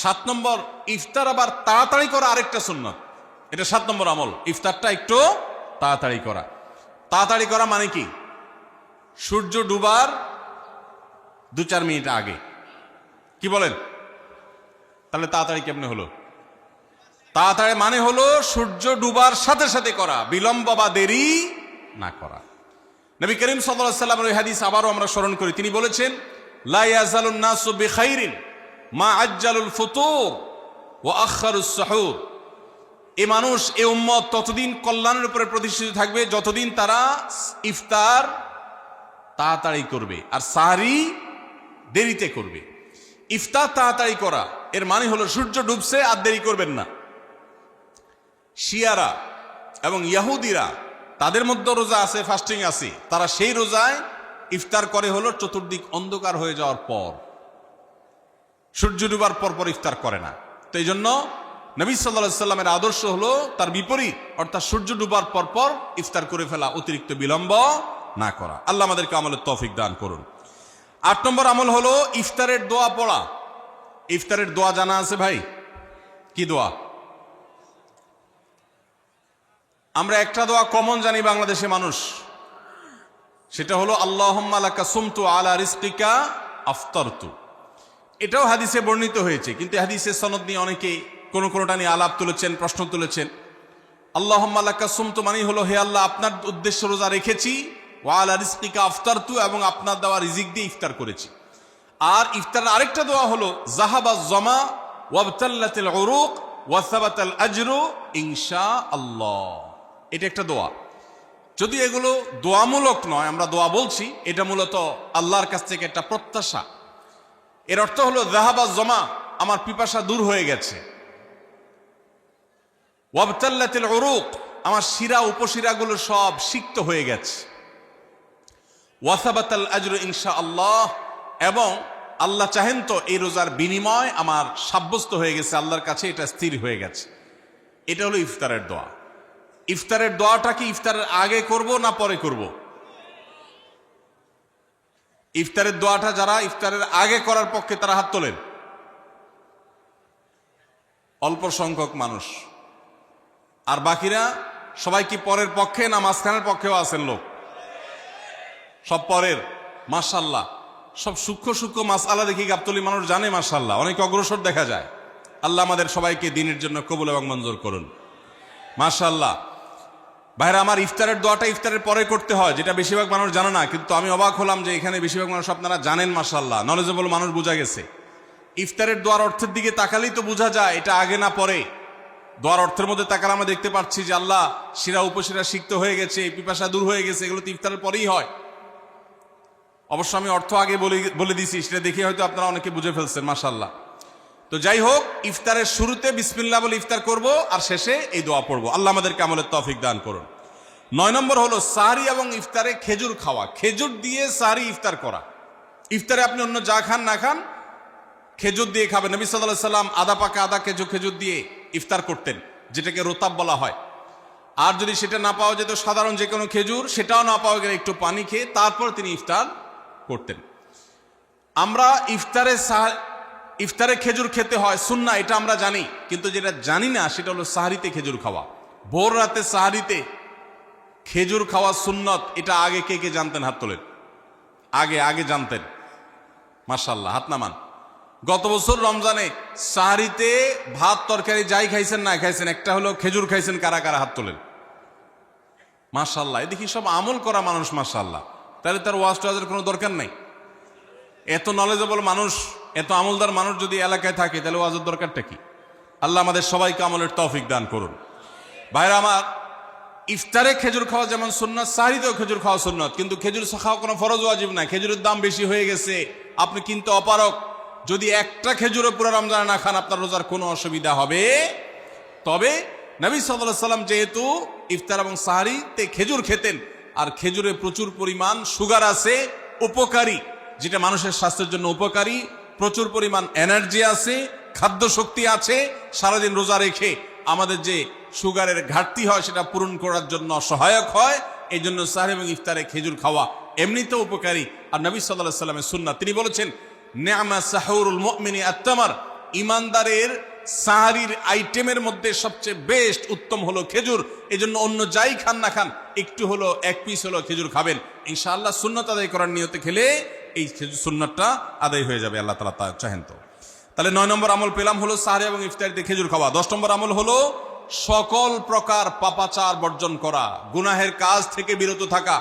7 নম্বর, ইফতার আবার তাড়াতাড়ি করা আরেকটা সুন্নাত। এটা 7 নম্বর আমল, ইফতারটা একটু তাড়াতাড়ি করা। তাড়াতাড়ি করা মানে কি? সূর্য ডুবার 2-4 মিনিট আগে। কি বলেন? তাহলে তাড়াতাড়ি কেমনে হলো? তাড়াতাড়ি মানে হলো সূর্য ডুবার সাথে সাথে করা, বিলম্ব বা দেরি না করা। নবী করিম সাল্লাল্লাহু আলাইহি ওয়াসাল্লামের এই হাদিস আবারও আমরা স্মরণ করি। তিনি বলেছেন, লা ইয়াজালুন নাসু বিখাইরিন মা আজ্জালুল ফুতুর ওয়া আখারুস সুহুর। এই মানুষ, এই উম্মত ততদিন কল্যাণের উপরে প্রতিষ্ঠিত থাকবে যতদিন তারা ইফতার তাড়াতাড়ি করবে আর সাহরি দেরিতে করবে। ইফতার তাড়াতাড়ি করা এর মানে হলো সূর্য ডুবছে আর দেরি করবেন না। শিয়ারা এবং ইহুদিরা, তাদের মধ্যে রোজা আছে, ফাস্টিং আছে, তারা সেই রোজায় ইফতার করে হলো চতুর্দিক অন্ধকার হয়ে যাওয়ার পর, সূর্য ডুবার পর পর ইফতার করে না। তো এই জন্য নবী সাল্লাল্লাহু আলাইহি সাল্লামের আদর্শ হলো তার বিপরীত, অর্থাৎ সূর্য ডুবার পর পর ইফতার করে ফেলা, অতিরিক্ত বিলম্ব না করা। আল্লাহ আমাদেরকে আমলের তৌফিক দান করুন। 8 নম্বর আমল হলো ইফতারের দোয়া পড়া। ইফতারের দোয়া জানা আছে ভাই? কি দোয়া? আমরা একটা দোয়া কমন জানি বাংলাদেশে মানুষ, সেটা হলো আল্লাহুম্মা লাকা সুমতু আলা রিজকিকা আফতারতু। এটাও হাদিসে বর্ণিত হয়েছে, কিন্তু হাদিসের সনদ নিয়ে অনেকে কোনোটা নিয়ে আলাপ তুলেছেন, প্রশ্ন তুলেছেন। আল্লাহুম্মা লাকা সুমতু মানে হলো, হে আল্লাহ, আপনার উদ্দেশ্যে রোজা রেখেছি, ওয়া আলা রিজকিকা আফতারতু, এবং আপনার দেওয়া রিজিক দিয়ে ইফতার করেছি। আর ইফতারের আরেকটা দোয়া হলো যাহাবাজ জামা ওয়াবতাল্লাতিল উরুক ওয়া সাবাতাল আজরু ইনশাআল্লাহ। এটা একটা দোয়া। যদি এগুলো দোয়ামূলক নয়, আমরা দোয়া বলছি, এটা মূলত আল্লাহর কাছ থেকে একটা প্রত্যাশা। এর অর্থ হলো যাহাবাজ জামা, আমার পিপাসা দূর হয়ে গেছে, ওয়াবতাল্লাতিল উরুক, আমার শিরা উপশিরাগুলো সব সিক্ত হয়ে গেছে, ওয়াসাবাতাল আজরু ইনশাআল্লাহ, এবং আল্লাহ চাহেন তো এই রোজার বিনিময় আমার সাব্যস্ত হয়ে গেছে আল্লাহর কাছে, এটা স্থির হয়ে গেছে। এটা হলো ইফতারের দোয়া। ইফতারের দোয়াটা কি ইফতারের আগে করব না পরে করব? ইফতারের দোয়াটা যারা ইফতারের আগে করার পক্ষে তারা হাত তোলেন। অল্প সংখ্যক মানুষ। আর বাকিরা সবাই কি পরের পক্ষে না মাঝখানের পক্ষেও আছেন লোক? সব পরের। মাশাআল্লাহ, সব সূক্ষ্ম সূক্ষ্ম মাসআলা দেখি গাবতলী মানুষ জানে, মাশাআল্লাহ, অনেক অগ্রসর দেখা যায়। আল্লাহ আমাদের সবাইকে দ্বীনের জন্য কবুল এবং মঞ্জুর করুন, মাশাআল্লাহ। ভাইরা আমার, ইফতারের দোয়াটা ইফতারের পরে করতে হয়, যেটা বেশিরভাগ মানুষ জানে না, কিন্তু আমি অবাক হলাম যে এখানে বেশিরভাগ মানুষ আপনারা জানেন, মাশাআল্লাহ, নলেজেবল মানুষ, বোঝা গেছে। ইফতারের দোয়ার অর্থের দিকে তাকালেই তো বোঝা যায় এটা আগে না পরে। দোয়ার অর্থের মধ্যে তাকালে আমরা দেখতে পাচ্ছি যে আল্লাহ শিরা উপশিরা সিক্ত হয়ে গেছে, পিপাসা দূর হয়ে গেছে, এগুলো তো ইফতারের পরেই হয়। অবশ্য আমি অর্থ আগে বলে দিছি, সেটা দেখে হয়তো আপনারা অনেকে বুঝে ফেলছেন, মাশাআল্লাহ। তো যাই হোক, ইফতারের শুরুতে বিসমিল্লাহ বলে ইফতার করব, আর শেষে এই দোয়া পড়বো। আল্লাহ আমাদেরকে আমলের তৌফিক দান করুন। 9 নম্বর হলো সাহরি এবং ইফতারে খেজুর খাওয়া। খেজুর দিয়ে সাহরি ইফতার করা। ইফতারে আপনি অন্য যা খান না খান, খেজুর দিয়ে খাবেন। নবী সাল্লাল্লাহু আলাইহি সাল্লাম আদা পাকা আদা খেজুর দিয়ে ইফতার করতেন, যেটাকে রোতাব বলা হয়। আর যদি সেটা না পাওয়া যেত সাধারণ যে কোনো খেজুর, সেটাও না পাওয়া গেলে একটু পানি খেয়ে তারপর তিনি ইফতার করতেন। আমরা ইফতারে খেজুর খেতে হয় সুন্নাহ, এটা আমরা জানি, কিন্তু যেটা জানি না সেটা হলো সাহারিতে খেজুর খাওয়া। ভোর রাতে সাহারিতে খেজুর খাওয়া সুন্নত, এটা আগে কে কে জানতেন? হাত তোলেন। আগে জানতেন? মাশাআল্লাহ, হাত নামান। গত বছর রমজানে সাহারিতে ভাত তরকারি যাই খাইছেন না খাইছেন, একটা হলো খেজুর খাইছেন, কারা কারা হাত তোলেন? মাশাআল্লাহ, এদিকে সব আমল করা মানুষ, মাশাআল্লাহ। তাহলে তার ওয়াজ টোয়াজের কোনো দরকার নেই। এত নলেজেবল মানুষ, এত আমলদার মানুষ যদি এলাকায় থাকে, তাহলে ওয়াজের দরকারটা কি? আল্লাহ আমাদের সবাইকে আমলের তৌফিক দান করুন। ভাইরা আমার, ইফতারে খেজুর খাওয়া যেমন সুন্নাত, সাহরিতেও খেজুর খাওয়া সুন্নাত, কিন্তু খেজুর খাওয়া কোনো ফরজ ওয়াজিব না। খেজুরের দাম বেশি হয়ে গেছে, আপনি কিন্তু অপারক। যদি একটা খেজুরও পুরো রমজানে না খান, আপনার রোজার কোনো অসুবিধা হবে। তবে নবী সাল্লাল্লাহু আলাইহি ওয়াসাল্লাম যেহেতু ইফতার এবং সাহরিতে খেজুর খেতেন, আর খেজুরে প্রচুর পরিমাণ সুগার আছে, উপকারী, যেটা মানুষের স্বাস্থ্যের জন্য উপকারী, প্রচুর পরিমাণ এনার্জি আছে, খাদ্য শক্তি আছে, সারাদিন রোজা রেখে আমাদের যে সুগারের ঘাটতি হয় সেটা পূরণ করার জন্য সহায়ক হয়। এই জন্য সাহরি এবং ইফতারে খেজুর খাওয়া এমনিতেও উপকারী। আর নবী সাল্লাল্লাহু আলাইহি ওয়াসাল্লামের সুন্নাত, তিনি বলেছেন নি'মা সাহুরুল মুমিনি আত-তামার, ইমানদারের সাহারির আইটেমের মধ্যে সবচেয়ে বেস্ট উত্তম হলো খেজুর। এই জন্য অন্য যাই খান না খান, একটু হলো, এক পিস হলো খেজুর খাবেন, ইনশাআল্লাহ সুন্নাত আদায় করার নিয়তে খেলে এই সুন্নাতটা আদায় হয়ে যাবে, আল্লাহ তাআলা তা চাহেন তো। তাহলে 9 নম্বর আমল পেলাম হলো সাহরি এবং ইফতারিতে খেজুর খাওয়া। 10 নম্বর আমল হলো সকল প্রকার পাপাচার বর্জন করা, গুনাহের কাজ থেকে বিরত থাকা।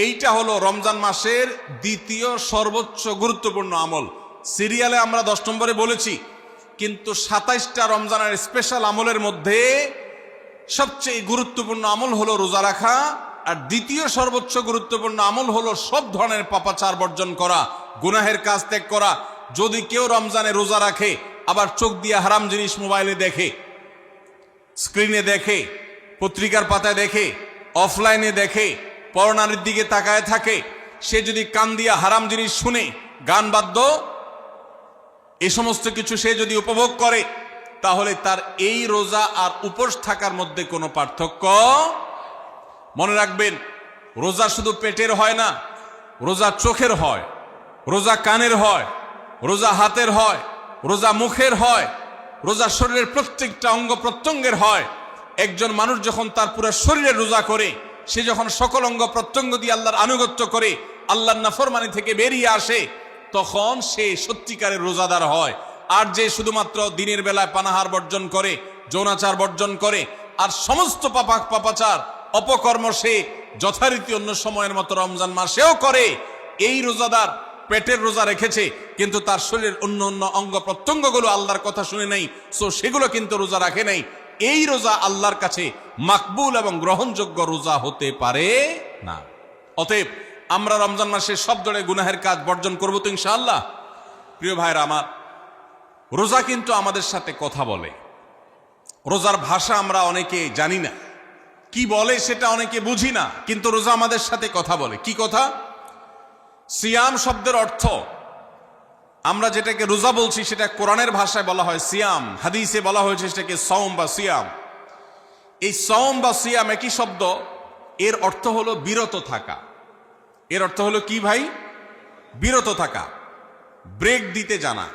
এইটা হলো রমজান মাসের দ্বিতীয় সর্বোচ্চ গুরুত্বপূর্ণ আমল। সিরিয়ালে আমরা 10 নম্বরে বলেছি, কিন্তু 27টা রমজানের স্পেশাল আমলের মধ্যে সবচেয়ে গুরুত্বপূর্ণ আমল হলো রোজা রাখা, আর দ্বিতীয় সর্বোচ্চ গুরুত্বপূর্ণ আমল হলো সব ধরনের পাপাচার বর্জন করা, গুনাহের কাজ ত্যাগ করা। যদি কেউ রমজানে রোজা রাখে, আবার চোখ দিয়ে হারাম জিনিস মোবাইলে দেখে, স্ক্রিনে দেখে, পত্রিকার পাতায় দেখে, অফলাইনে দেখে, পরনারীর দিকে তাকায় থাকে, সে যদি কান দিয়া হারাম জিনিস শুনে, গান বাদ্য, এই সমস্ত কিছু সে যদি উপভোগ করে, তাহলে তার এই রোজা আর উপোস থাকার মধ্যে কোনো পার্থক্য। মনে রাখবেন, রোজা শুধু পেটের হয় না, রোজা চোখের হয়, রোজা কানের হয়, রোজা হাতের হয়, রোজা মুখের হয়, রোজা শরীরের প্রত্যেকটা অঙ্গ প্রত্যঙ্গের হয়। একজন মানুষ যখন তার পুরো শরীরের রোজা করে, সে যখন সকল অঙ্গ প্রত্যঙ্গ দিয়ে আল্লাহর আনুগত্য করে, আল্লাহর নাফরমানি থেকে বেরিয়ে আসে, তখন সে সত্যিকারের রোজাদার হয়। আর যে শুধুমাত্র দিনের বেলায় পানাহার বর্জন করে, যৌনাচার বর্জন করে, আর সমস্ত পাপাচার অপকর্ম সে যথারীতি অন্য সময়ের মতো রমজান মাসেও করে, এই রোজাদার পেটের রোজা রেখেছে, কিন্তু তার শরীরের অন্য অন্য অঙ্গ প্রত্যঙ্গগুলো আল্লাহর কথা শুনে নাই, সো সেগুলো কিন্তু রোজা রাখে নাই। এই রোজা আল্লাহর কাছে মাকবুল এবং গ্রহণযোগ্য রোজা হতে পারে না। অতএব আমরা রমজান মাসে সব ধরনের গুনাহের কাজ বর্জন করবো তো ইনশাআল্লাহ। প্রিয় ভাইরা আমার, রোজা কিন্তু আমাদের সাথে কথা বলে। রোজার ভাষা আমরা অনেকে জানি না, কি বলে সেটা অনেকে বুঝি না, কিন্তু রোজা আমাদের সাথে কথা বলে। কি কথা? সিয়াম শব্দের অর্থ, আমরা যেটাকে রোজা বলছি সেটা কোরআনের ভাষায় বলা হয় সিয়াম, হাদিসে বলা হয়েছে সেটাকে সওম বা সিয়াম। এই সওম বা সিয়াম একই শব্দ, এর অর্থ হলো বিরত থাকা। এর অর্থ হলো কি ভাই? বিরত থাকা, ব্রেক দিতে জানা।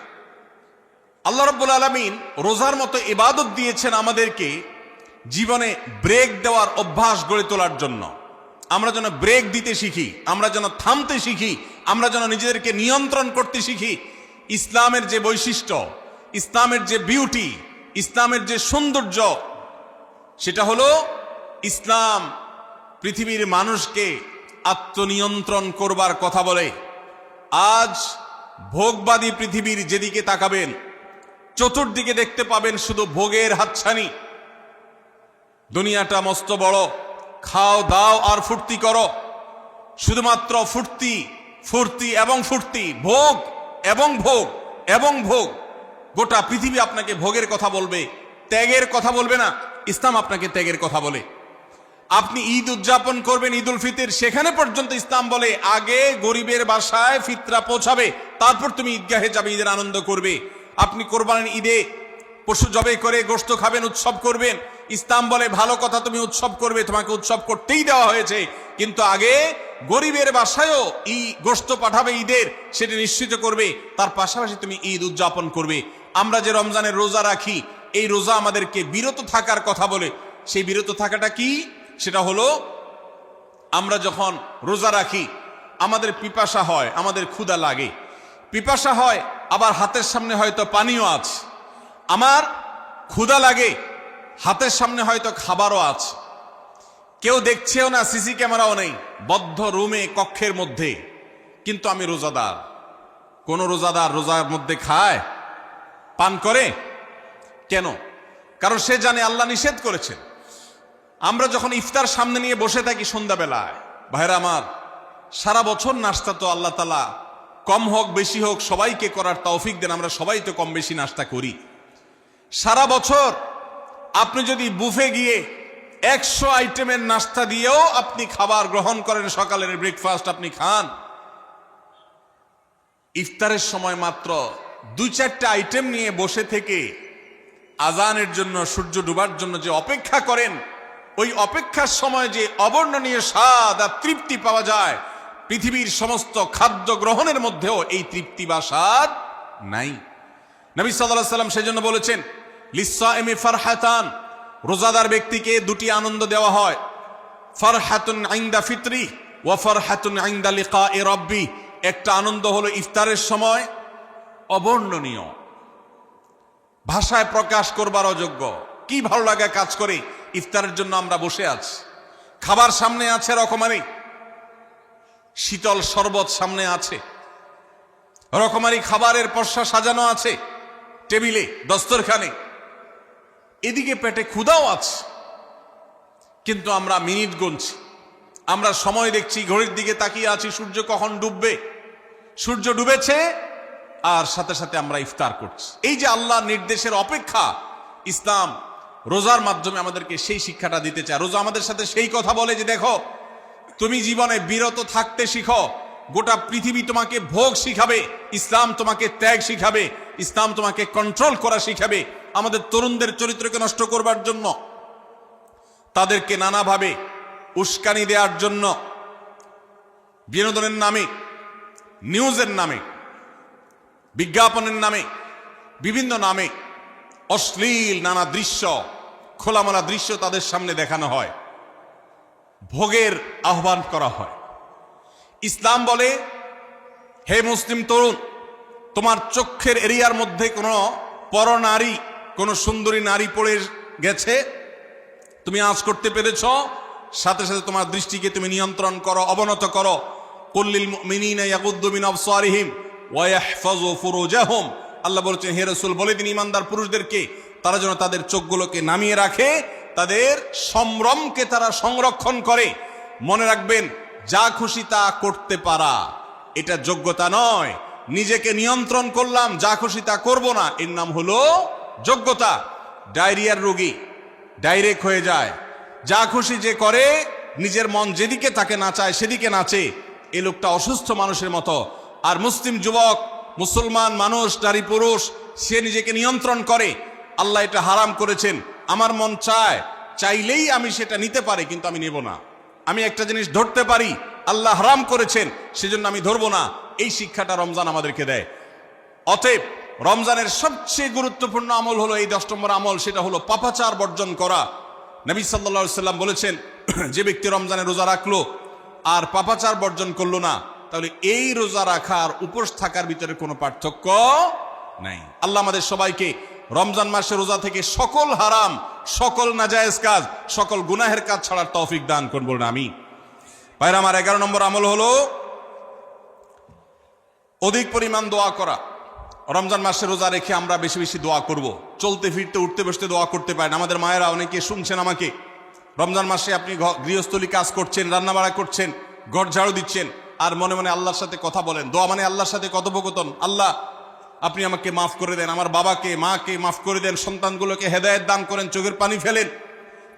আল্লাহ রাব্বুল আলামিন রোজার মতো ইবাদত দিয়েছেন আমাদেরকে জীবনে ব্রেক দেওয়ার অভ্যাস গড়ে তোলার জন্য। আমরা যেন ব্রেক দিতে শিখি, আমরা যেন থামতে শিখি, আমরা যেন নিজেদেরকে নিয়ন্ত্রণ করতে শিখি। ইসলামের যে বৈশিষ্ট্য, ইসলামের যে বিউটি, ইসলামের যে সৌন্দর্য, সেটা হলো ইসলাম পৃথিবীর মানুষকে আত্মনিয়ন্ত্রণ করবার কথা বলে। আজ ভোগবাদী পৃথিবীর যেদিকে তাকাবেন, চতুর্দিকে দেখতে পাবেন শুধু ভোগের হাতছানি। দুনিয়াটা মস্ত বড়, খাও দাও আর ফুর্তি করো, শুধুমাত্র ফুর্তি, ফুর্তি এবং ফুর্তি, ভোগ এবং ভোগ এবং ভোগ। গোটা পৃথিবী আপনাকে ভোগের কথা বলবে, ত্যাগের কথা বলবে না। ইসলাম আপনাকে ত্যাগের কথা বলে। আপনি ঈদ উদযাপন করবেন, ঈদ উল ফিতর, সেখানে পর্যন্ত ইসলাম বলে আগে গরিবের বাসায় ফিতরা পৌঁছাবে, তারপর তুমি ঈদগাহে যাবে, ঈদের আনন্দ করবে। আপনি কোরবানির ঈদে পশু জবাই করে গোশত খাবেন, উৎসব করবেন, ইসলাম বলে ভালো কথা তুমি উৎসব করবে, তোমাকে উৎসব করতেই দেওয়া হয়েছে, কিন্তু আগে গরিবের বাসায়ও গোশত পাঠাবে ঈদের, সেটা নিশ্চিত করবে, তার পাশাপাশি তুমি ঈদ উদযাপন করবে। আমরা যে রমজানের রোজা রাখি, এই রোজা আমাদেরকে বিরত থাকার কথা বলে। সেই বিরত থাকাটা কি? সেটা হলো আমরা যখন রোজা রাখি আমাদের পিপাসা হয়, আমাদের ক্ষুধা লাগে, পিপাসা হয়, আবার হাতের সামনে হয়তো পানিও আছে, আমার ক্ষুধা লাগে, হাতের সামনে হয়তো খাবারও আছে, কেউ দেখছেও না, সিসি ক্যামেরাও নেই, বদ্ধ রুমে কক্ষের মধ্যে, কিন্তু আমি রোজাদার। কোন রোজাদার রোজার মধ্যে খায়, পান করে? কেন? কারণ সে জানে আল্লাহ নিষেধ করেছেন। আমরা যখন ইফতার সামনে নিয়ে বসে থাকি সন্ধ্যাবেলায়, ভাইরা আমার, সারা বছর নাস্তা তো আল্লাহ তাআলা কম হোক বেশি হোক সবাইকে করার তৌফিক দেন, আমরা সবাই তো কম বেশি নাস্তা করি। সারা বছর আপনি যদি বুফে গিয়ে 100 আইটেমের নাস্তা দিয়েও আপনি খাবার গ্রহণ করেন, সকালের ব্রেকফাস্ট আপনি খান, ইফতারের সময় মাত্র 2-4টা আইটেম নিয়ে বসে থেকে আজানের জন্য, সূর্য ডুবার জন্য যে অপেক্ষা করেন, ওই অপেক্ষার সময় যে অবর্ণনীয় স্বাদ আর তৃপ্তি পাওয়া যায়, পৃথিবীর সমস্ত খাদ্য গ্রহণের মধ্যেও এই তৃপ্তি বা স্বাদ নাই। নবী সাল্লাল্লাহু আলাইহি ওয়াসাল্লাম সেজন্য বলেছেন, লিসসাইমি ফারহাতান, রোজাদার ব্যক্তিকে দুটি আনন্দ দেওয়া হয়, ফারহাতুন ইনদা ফিতরি ওয়া ফারহাতুন ইনদা লিকাই রাব্বি। একটা আনন্দ হলো ইফতারের সময়, অবর্ণনীয়, ভাষায় প্রকাশ করবার অযোগ্য, কি ভালো লাগা কাজ করে। ইফতারের জন্য আমরা বসে আছি, খাবার সামনে আছে, রকমারি শীতল শরবত সামনে আছে, রকমারি খাবারের পসরা সাজানো আছে টেবিলে, দস্তরখানে, এদিকে পেটে ক্ষুধাও আছে, কিন্তু আমরা মিনিট গুনছি, আমরা সময় দেখছি, ঘড়ির দিকে তাকিয়ে আছি, সূর্য কখন ডুববে। সূর্য ডুবেছে আর সাথে সাথে আমরা ইফতার করছি। এই যে আল্লাহর নির্দেশের অপেক্ষা, ইসলাম রোজার মাধ্যমে আমাদেরকে সেই শিক্ষাটা দিতে চায়। রোজা আমাদের সাথে সেই কথা বলে যে দেখো, তুমি জীবনে বিরত থাকতে শিখো, গোটা পৃথিবী তোমাকে ভোগ শিখাবে, ইসলাম তোমাকে ত্যাগ শিখাবে, ইসলাম তোমাকে কন্ট্রোল করা শিখাবে। আমাদের তরুণদের চরিত্রকে নষ্ট করবার জন্য, তাদেরকে নানাভাবে উস্কানি দেওয়ার জন্য, বিনোদনের নামে, নিউজের নামে, বিজ্ঞাপনের নামে, বিভিন্ন নামে অশ্লীল নানা দৃশ্য, খোলামেলা দৃশ্য তাদের সামনে দেখানো হয়, ভোগের আহ্বান করা হয়। ইসলাম বলে, হে মুসলিম তরুণ, তোমার চোখের এরিয়ার মধ্যে কোনো পরনারী, কোনো সুন্দরী নারী পড়ে গেছে, তুমি আঁচ করতে পেরেছ, সাথে সাথে তোমার দৃষ্টিকে তুমি নিয়ন্ত্রণ করো, অবনত করো। কুল্লিল মুমিনিনা ইয়াগুদ্দু মিন আবসারিহিম ওয়া ইয়াহফাযু ফুরুজাহুম। আল্লাহ বলেছেন, হে রাসূল বলে দিন ইমানদার পুরুষদেরকে, তারা যেন তাদের চোখগুলোকে নামিয়ে রাখে, তাদের সম্ভ্রমকে তারা সংরক্ষণ করে। মনে রাখবেন, যা খুশি তা করতে পারা এটা যোগ্যতা নয়। নিজেকে নিয়ন্ত্রণ করলাম, যা খুশি তা করব না, এর নাম হলো যোগ্যতা। ডায়রিয়ার রোগী ডাইরেক্ট হয়ে যায়, যা খুশি যে করে, নিজের মন যেদিকে তাকে নাচায় সেদিকে নাচে, এ লোকটা অসুস্থ মানুষের মতো। আর মুসলিম যুবক, মুসলমান মানুষ, নারী পুরুষ, সে নিজেকে নিয়ন্ত্রণ করে। আল্লাহ এটা হারাম করেছেন, আমার মন চায়, চাইলেই আমি সেটা নিতে পারি, কিন্তু আমি নেব না। আমি একটা জিনিস ধরতে পারি, আল্লাহ হারাম করেছেন, সেজন্য আমি ধরবো না। এই শিক্ষাটা রমজান আমাদেরকে দেয়। অতএব রমজানের সবচেয়ে গুরুত্বপূর্ণ আমল হলো এই 10 নম্বর আমল, সেটা হলো পাপাচার বর্জন করা। নবী সাল্লাল্লাহু আলাইহি সাল্লাম বলেছেন, যে ব্যক্তি রমজানে রোজা রাখলো আর পাপাচার বর্জন করলো না, তাহলে এই রোজা রাখার উপোস থাকার ভিতরে কোনো পার্থক্য নাই। আল্লাহ আমাদের সবাইকে রমজান মাসে রোজা থেকে সকল হারাম, সকল নাজায়েজ কাজ, সকল গুনাহের কাজ ছাড়ার তৌফিক দান করুন, বলুন আমিন। ভাইরা আমার, 11 নম্বর আমল হলো অধিক পরিমাণ দোয়া করা। রমজান মাসে রোজা রেখে আমরা বেশি বেশি দোয়া করব। চলতে ফিরতে, উঠতে বসতে দোয়া করতে পারেন। আমাদের মায়েরা অনেকে শুনছেন আমাকে, রমজান মাসে আপনি গৃহস্থলী কাজ করছেন, রান্নাবাড়া করছেন, ঘর ঝাড়ু দিচ্ছেন, আর মনে মনে আল্লাহর সাথে কথা বলেন। দোয়া মানে আল্লাহর সাথে কথোপকথন। আল্লাহ, আপনি আমাকে মাফ করে দেন, আমার বাবাকে মাকে মাফ করে দেন, সন্তানগুলোকে হেদায়েত দান করেন, চোখের পানি ফেলেন।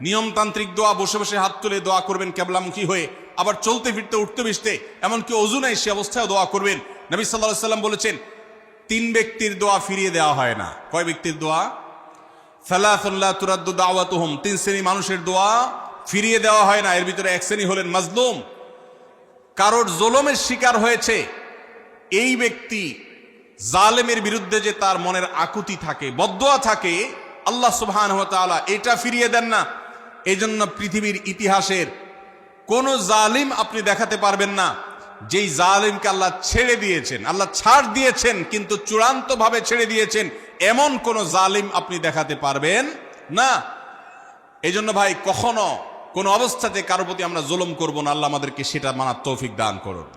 নিয়মতান্ত্রিক দোয়া, বসে বসে হাত তুলে দোয়া করবেন কেবলামুখী হয়ে। আবার চলতে ফিরতে, উঠতে বসতে, এমনকি ওযু নাই সে অবস্থায় দোয়া করবেন। নবী সাল্লাল্লাহু আলাইহি সাল্লাম বলেছেন, 3 ব্যক্তির দোয়া ফিরিয়ে দেওয়া হয় না। কয় ব্যক্তির দোয়া? সালাসুন লা তুরাদ্দু দাওয়াতুহুম, 3 শ্রেণী মানুষের দোয়া ফিরিয়ে দেওয়া হয় না। এর ভিতরে এক শ্রেণী হলেন মাজলুম, কারোর জুলুমের শিকার হয়েছে। এই ব্যক্তি জালেমের বিরুদ্ধে যে তার মনের আকুতি থাকে, বদদোয়া থাকে, আল্লাহ সুবহানাহু ওয়া তাআলা এটা ফিরিয়ে দেন না। এই জন্য পৃথিবীর ইতিহাসের কোন জালিম আপনি দেখাতে পারবেন না যেই জালিমকে আল্লাহ ছেড়ে দিয়েছেন, আল্লাহ ছাড় দিয়েছেন কিন্তু চূড়ান্ত ভাবে ছেড়ে দিয়েছেন, এমন কোন জালিম আপনি দেখাতে পারবেন না। এই জন্য ভাই কখনো কোন অবস্থাতে কারো প্রতি আমরা জুলুম করব না। আল্লাহ আমাদেরকে সেটা মানার তৌফিক দান করুন।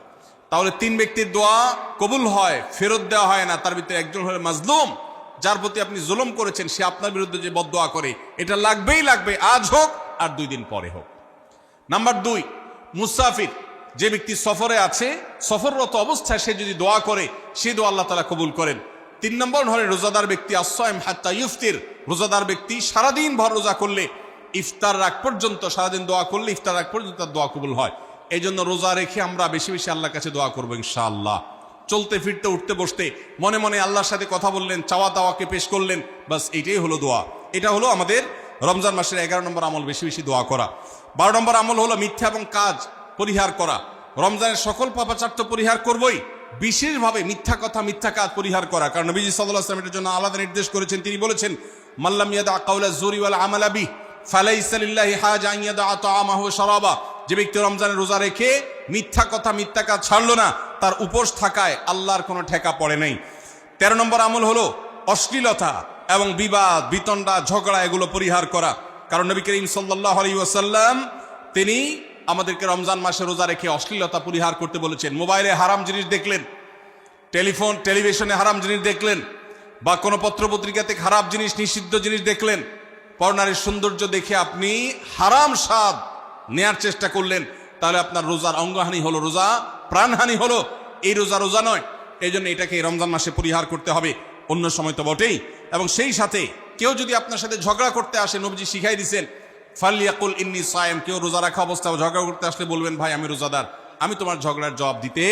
তাহলে 3 ব্যক্তির দোয়া কবুল হয়, ফেরত দেওয়া হয় না। তার ভিতরে একজন হলো মাজলুম, যার প্রতি আপনি জুলুম করেছেন, সে আপনার বিরুদ্ধে যে বদদোয়া করে, এটা লাগবেই লাগবে, আজ হোক আর 2 দিন পরে হোক। নাম্বার 2, মুসাফির, যে ব্যক্তি সফরে আছে, সফররত অবস্থায় সে যদি দোয়া করে, সে দোয়া আল্লাহ তাআলা কবুল করেন। 3 নম্বর হলো রোজাদার ব্যক্তি, আস-সাইম হাত্তা ইফতির, রোজাদার ব্যক্তি সারাদিন ভর রোজা করলে ইফতার রাগ পর্যন্ত, সারাদিন দোয়া করলে ইফতার রাগ পর্যন্ত তার দোয়া কবুল হয়। এই জন্য রোজা রেখে আমরা বেশি বেশি আল্লাহর কাছে দোয়া করবো ইনশাআল্লাহ। চলতে ফিরতে উঠতে বসতে মনে মনে আল্লাহর সাথে কথা বললেন, চাওয়া দাওয়াকে পেশ করলেন, বাস এটাই হলো দোয়া। এটা হলো আমাদের রমজান মাসের 11 নম্বর আমল, বেশি বেশি দোয়া করা। 12 নম্বর আমল হলো মিথ্যা এবং কাজ পরিহার করা। রমজানের সকল পাপাচার তো পরিহার করবই, বিশেষভাবে মিথ্যা কথা, মিথ্যা কাজ পরিহার করা। কারণ নবীজি সাল্লাল্লাহু আলাইহি ওয়াসাল্লাম এর জন্য আলাদা নির্দেশ করেছেন। তিনি বলেছেন, মাল্লাম ইয়াদা কাওলা যুরি ওয়াল আমালা বিহি ফালাইসা লিল্লাহি হাজা আন ইয়াদা তাআমাহু ওয়া শারাবা। যে ব্যক্তি রমজানের রোজা রেখে মিথ্যা কথা, মিথ্যা কাজ ছাড়লো না, তার উপোস থাকায় আল্লাহর কোনো ঠেকা পড়ে নাই। 13 নম্বর আমল হলো অশ্লীলতা এবং বিবাদ, বিতণ্ডা, ঝগড়া, এগুলো পরিহার করা। কারণ নবী করিম সাল্লাল্লাহু আলাইহি ওয়াসাল্লাম তিনি আমাদেরকে রমজান মাসে রোজা রেখে অশ্লীলতা পরিহার করতে বলেছেন। মোবাইলে হারাম জিনিস দেখলেন, টেলিভিশনে হারাম জিনিস দেখলেন, বা কোনো পত্রপত্রিকাতে খারাপ জিনিস, নিষিদ্ধ জিনিস দেখলেন, পরনারীর সৌন্দর্য দেখে আপনি হারাম স্বাদ নেয়ার চেষ্টা করলেন, তাহলে আপনার রোজার অঙ্গহানি হলো, রোজা প্রাণহানি হলো। এই রোজা রোজা নয়। এই জন্য এটাকে রমজান মাসে পরিহার করতে হবে, অন্য সময় তো বটেই। এবং সেই সাথে কেউ যদি আপনার সাথে ঝগড়া করতে আসে, নবীজি শিখাই দিয়েছেন, ফালিয়াকুল ইন্নী সায়েম, কেউ রোজা রাখা অবস্থায় ঝগড়া করতে আসলে বলবেন, ভাই আমি রোজাদার, আমি তোমার ঝগড়ার জবাব দিতে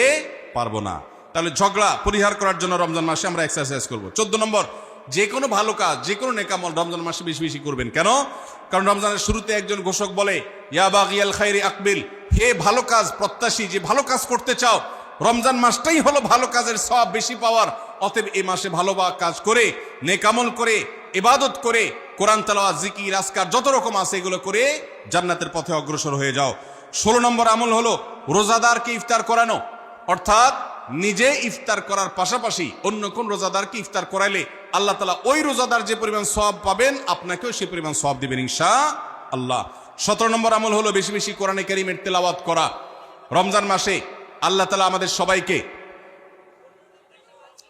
পারবো না। তাহলে ঝগড়া পরিহার করার জন্য রমজান মাসে আমরা এক্সারসাইজ করবো। 14 নম্বর, যে কোনো ভালো কাজ, যে কোনো নেকামল রমজান মাসে বেশি বেশি করবেন। কেন? কারণ রমজানের শুরুতে একজন ঘোষক বলে, ইয়া বাগিয়াল খাইরি আকবিল, হে ভালো কাজ প্রত্যাশী, যে ভালো কাজ করতে চাও, রমজান মাসটাই হলো ভালো কাজের সওয়াব বেশি পাওয়ার। অতএব এই মাসে ভালো কাজ করে, নেকামল করে, ইবাদত করে, কোরআন তেলাওয়াত, জিকির, আজকার যত রকম আছে এগুলো করে জান্নাতের পথে অগ্রসর হয়ে যাও। 16 নম্বর আমল হলো রোজাদারকে ইফতার করানো, অর্থাৎ নিজে ইফতার করার পাশাপাশি অন্য কোন রোজাদারকে ইফতার করাইলে আল্লাহ তাআলা ওই রোজাদার যে পরিমাণ সওয়াব পাবেন, আপনাকেও সেই পরিমাণ সওয়াব দিবেন ইনশাআল্লাহ। 17 নম্বর আমল হলো বেশি বেশি কোরআনে কারীমের তেলাওয়াত করা। রমজান মাসে আল্লাহ তাআলা আমাদের সবাইকে,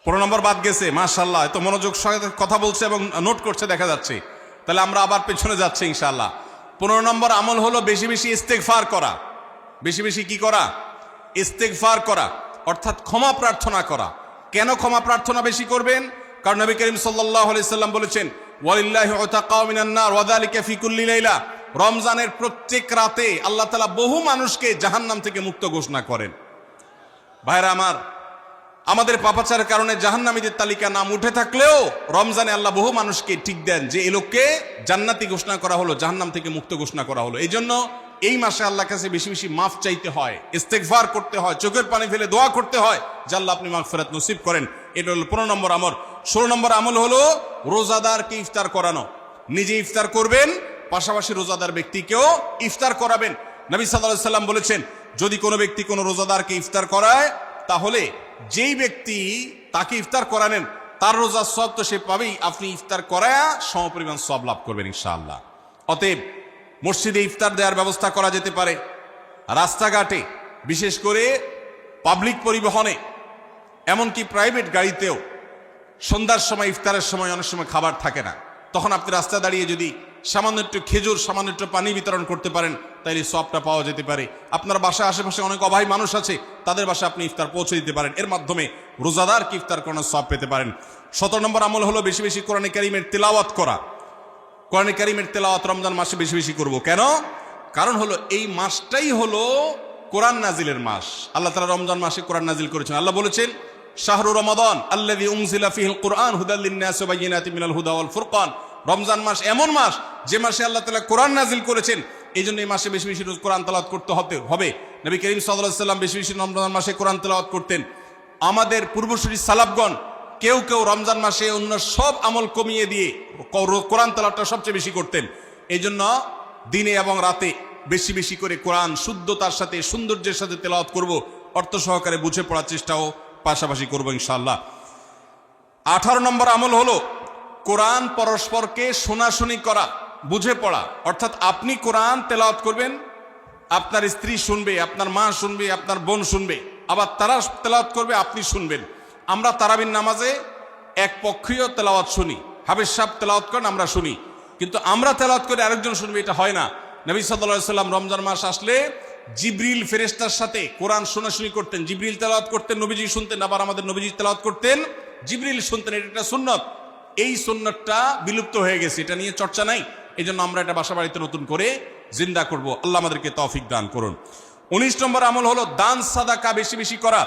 15 নম্বর বাদ গেছে, মাশাআল্লাহ, এত মনোযোগ সহকারে কথা বলছে এবং নোট করছে দেখা যাচ্ছে। তাহলে আমরা আবার পেছনে যাচ্ছি ইনশাআল্লাহ। 15 নম্বর আমল হলো বেশি বেশি ইস্তেগফার করা। বেশি বেশি কি করা? ইস্তেগফার করা, অর্থাৎ ক্ষমা প্রার্থনা করা। কেন ক্ষমা প্রার্থনা বেশি করবেন? কারণ নবী করিম সাল্লাল্লাহু আলাইহি সাল্লাম বলেছেন, ওয়ালিল্লাহি উতাকাউ মিনান নার ওয়া যালিকা ফি কুল্লি লাইলা। রমজানের প্রত্যেক রাতে আল্লাহ তাআলা বহু মানুষকে জাহান্নাম থেকে মুক্ত ঘোষণা করেন। ভাইরা আমার, আমাদের পাপাচারের কারণে জাহান্নামীদের তালিকা নাম উঠে থাকলেও রমজানে আল্লাহ বহু মানুষকে ঠিক দেন যে এই লোককে জান্নাতি ঘোষণা করা হলো, জাহান্নাম থেকে মুক্ত ঘোষণা করা হলো। এই জন্য এই মাসে আল্লাহর কাছে বেশি বেশি মাফ চাইতে হয়, ইস্তেগফার করতে হয়, চোখের পানি ফেলে দোয়া করতে হয় যে আল্লাহ আপনি মাগফিরাত নসিব করেন। এটা হলো 15 নম্বর আমল। 16 নম্বর আমল হলো রোজাদারকে ইফতার করানো। নিজে ইফতার করবেন, পাশাপাশি রোজাদার ব্যক্তিকেও ইফতার করাবেন। নবী সাল্লাল্লাহু আলাইহি সাল্লাম বলেছেন, যদি কোনো ব্যক্তি কোনো রোজাদারকে ইফতার করায়, তাহলে যেই ব্যক্তি তাকে ইফতার করালেন তার রোজার সওয়াব তো সে পাবেই, আপনি ইফতার করায়া সমপরিমাণ সওয়াব লাভ করবেন ইনশাআল্লাহ। অতএব মসজিদে ইফতার দেওয়ার ব্যবস্থা করা যেতে পারে, রাস্তাঘাটে, বিশেষ করে পাবলিক পরিবহনে, এমনকি প্রাইভেট গাড়িতেও সন্ধ্যার সময়, ইফতারের সময় অনেক সময় খাবার থাকে না, তখন আপনি রাস্তা দাঁড়িয়ে যদি সামান্য একটু খেজুর, সামান্য একটু পানি বিতরণ করতে পারেন, তাইলে সওয়াবটা পাওয়া যেতে পারে। আপনার বাসায় আশেপাশে অনেক অভাবী মানুষ আছে, তাদের বাসায় আপনি ইফতার পৌঁছে দিতে পারেন, এর মাধ্যমে রোজাদারকে ইফতার করানোর সওয়াব পেতে পারেন। 17 নম্বর আমল হলো বেশি বেশি কোরআনে কারীমের তেলাওয়াত করা। কোরআনে কারীমের তেলাওয়াত রমজান মাসে বেশি বেশি করব। কেন? কারণ হলো এই মাসটাই হলো কোরআন নাজিলের মাস। আল্লাহ তাআলা রমজান মাসে কোরআন নাজিল করেছেন। আল্লাহ বলেছেন, শাহরু রমাদান আল্লাযী উনজিলা ফীহিল কুরআন হুদাল লিন-নাস ওয়া বায়িনাতিন মিনাল হুদা ওয়াল ফুরকান। রমজান মাস এমন মাস যে মাসে আল্লাহ তাআলা কোরআন নাজিল করেছেন, এই জন্য এই মাসে বেশি বেশি রোজ কোরআন তেলাওয়াত করতে হবে। নবী করিম সাল্লাল্লাহু আলাইহি ওয়াসাল্লাম বেশি বেশি রমজান মাসে কোরআন তেলাওয়াত করতেন। আমাদের পূর্বসূরি সালাফগণ কেউ কেউ রমজান মাসে অন্য সব আমল কমিয়ে দিয়ে কোরআন তেলাওয়াতটা সবচেয়ে বেশি করতেন। এই জন্য দিনে এবং রাতে বেশি বেশি করে কোরআন শুদ্ধতার সাথে সৌন্দর্যের সাথে তেলাওয়াত করব, অর্থ সহকারে বুঝে পড়ার চেষ্টাও পাশাপাশি করব ইনশাআল্লাহ। 18 নম্বর আমল হলো কোরআন পরস্পরকে শোনাশুনি করা, বুঝে পড়া। অর্থাৎ আপনি কোরআন তেলাওয়াত করবেন, আপনার স্ত্রী শুনবে, আপনার মা শুনবে, আপনার বোন শুনবে, আবার তারা তেলাওয়াত করবে, আপনি শুনবেন। আমরা তারাবির নামাজে এক পক্ষীয় তেলাওয়াত শুনি, হাফেজ সাহেব তেলাওয়াত করেন, আমরা শুনি, কিন্তু আমরা তেলাওয়াত করে আরেকজন শুনবে, এটা হয় না। নবী সাল্লাল্লাহু আলাইহি সাল্লাম রমজান মাস আসলে জিবরিল ফেরেশতার সাথে কোরআন শোনাশুনি করতেন। জিবরিল তেলাওয়াত করতেন, নবীজি শুনতেন, আবার আমাদের নবীজি তেলাওয়াত করতেন, জিবরিল শুনতেন। এটা একটা সুন্নত। এই সুন্নতটা বিলুপ্ত হয়ে গেছে, এটা নিয়ে চর্চা নাই। এই জন্য আমরা এটা বাসা বাড়িতে নতুন করে জিন্দা করব। আল্লাহ আমাদেরকে তৌফিক দান করুন। 19 নম্বর আমল হলো দান সাদাকা বেশি বেশি করা।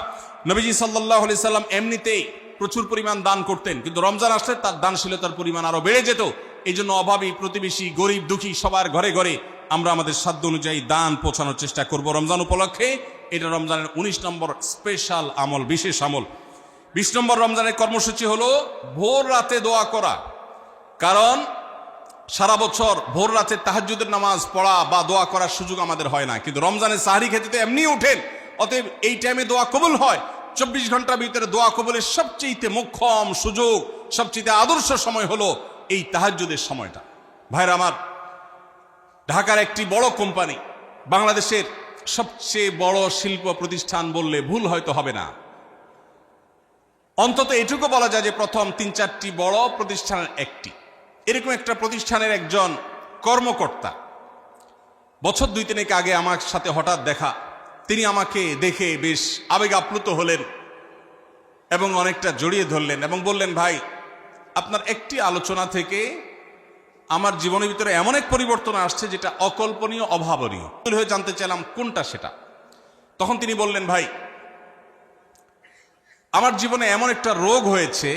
নবীজি সাল্লাল্লাহু আলাইহি সাল্লাম এমনিতেই প্রচুর পরিমাণ দান করতেন, কিন্তু রমজান আসলে তার দানশীলতার পরিমাণ আরো বেড়ে যেত। এই জন্য অভাবী, প্রতিবেশী, গরিব দুঃখী সবার ঘরে ঘরে আমরা আমাদের সাধ্য অনুযায়ী দান পৌঁছানোর চেষ্টা করব রমজান উপলক্ষে। এটা রমজানের 19 নম্বর স্পেশাল আমল, বিশেষ আমল। 20 নম্বর রমজানের কর্মসূচি হলো ভোর রাতে দোয়া করা। কারণ সারা বছর ভোর রাতে তাহাজ্জুদের নামাজ পড়া বা দোয়া করার সুযোগ আমাদের হয় না, কিন্তু রমজানের সাহরি খেতে তো এমনি উঠেন, অতএব এই টাইমে দোয়া কবুল হয়। 24 ঘন্টার ভিতরে দোয়া কবুলের সবচেয়ে মোক্ষম সুযোগ, সবচেয়ে আদর্শ সময় হলো এই তাহাজ্জুদের সময়টা। ভাইরা আমার, ঢাকার একটি বড় কোম্পানি, বাংলাদেশের সবচেয়ে বড় শিল্প প্রতিষ্ঠান বললে ভুল হয়তো হবে না, অন্তত এটুকু বলা যায় যে প্রথম 3-4টি বড় প্রতিষ্ঠানের একটি। এরকম একটা প্রতিষ্ঠানের একজন কর্মকর্তা বছর 2-3 আগে আমার সাথে হঠাৎ দেখা। তিনি আমাকে দেখে বেশ আবেগ আপ্লুত হলেন এবং অনেকটা জড়িয়ে ধরলেন এবং বললেন, ভাই, আপনার একটি আলোচনা থেকে আমার জীবনের ভিতরে এমন এক পরিবর্তন আসছে যেটা অকল্পনীয়, অভাবনীয়। হয়ে জানতে চাইলাম কোনটা সেটা। তখন তিনি বললেন, ভাই, আমার জীবনে এমন একটা রোগ হয়েছে,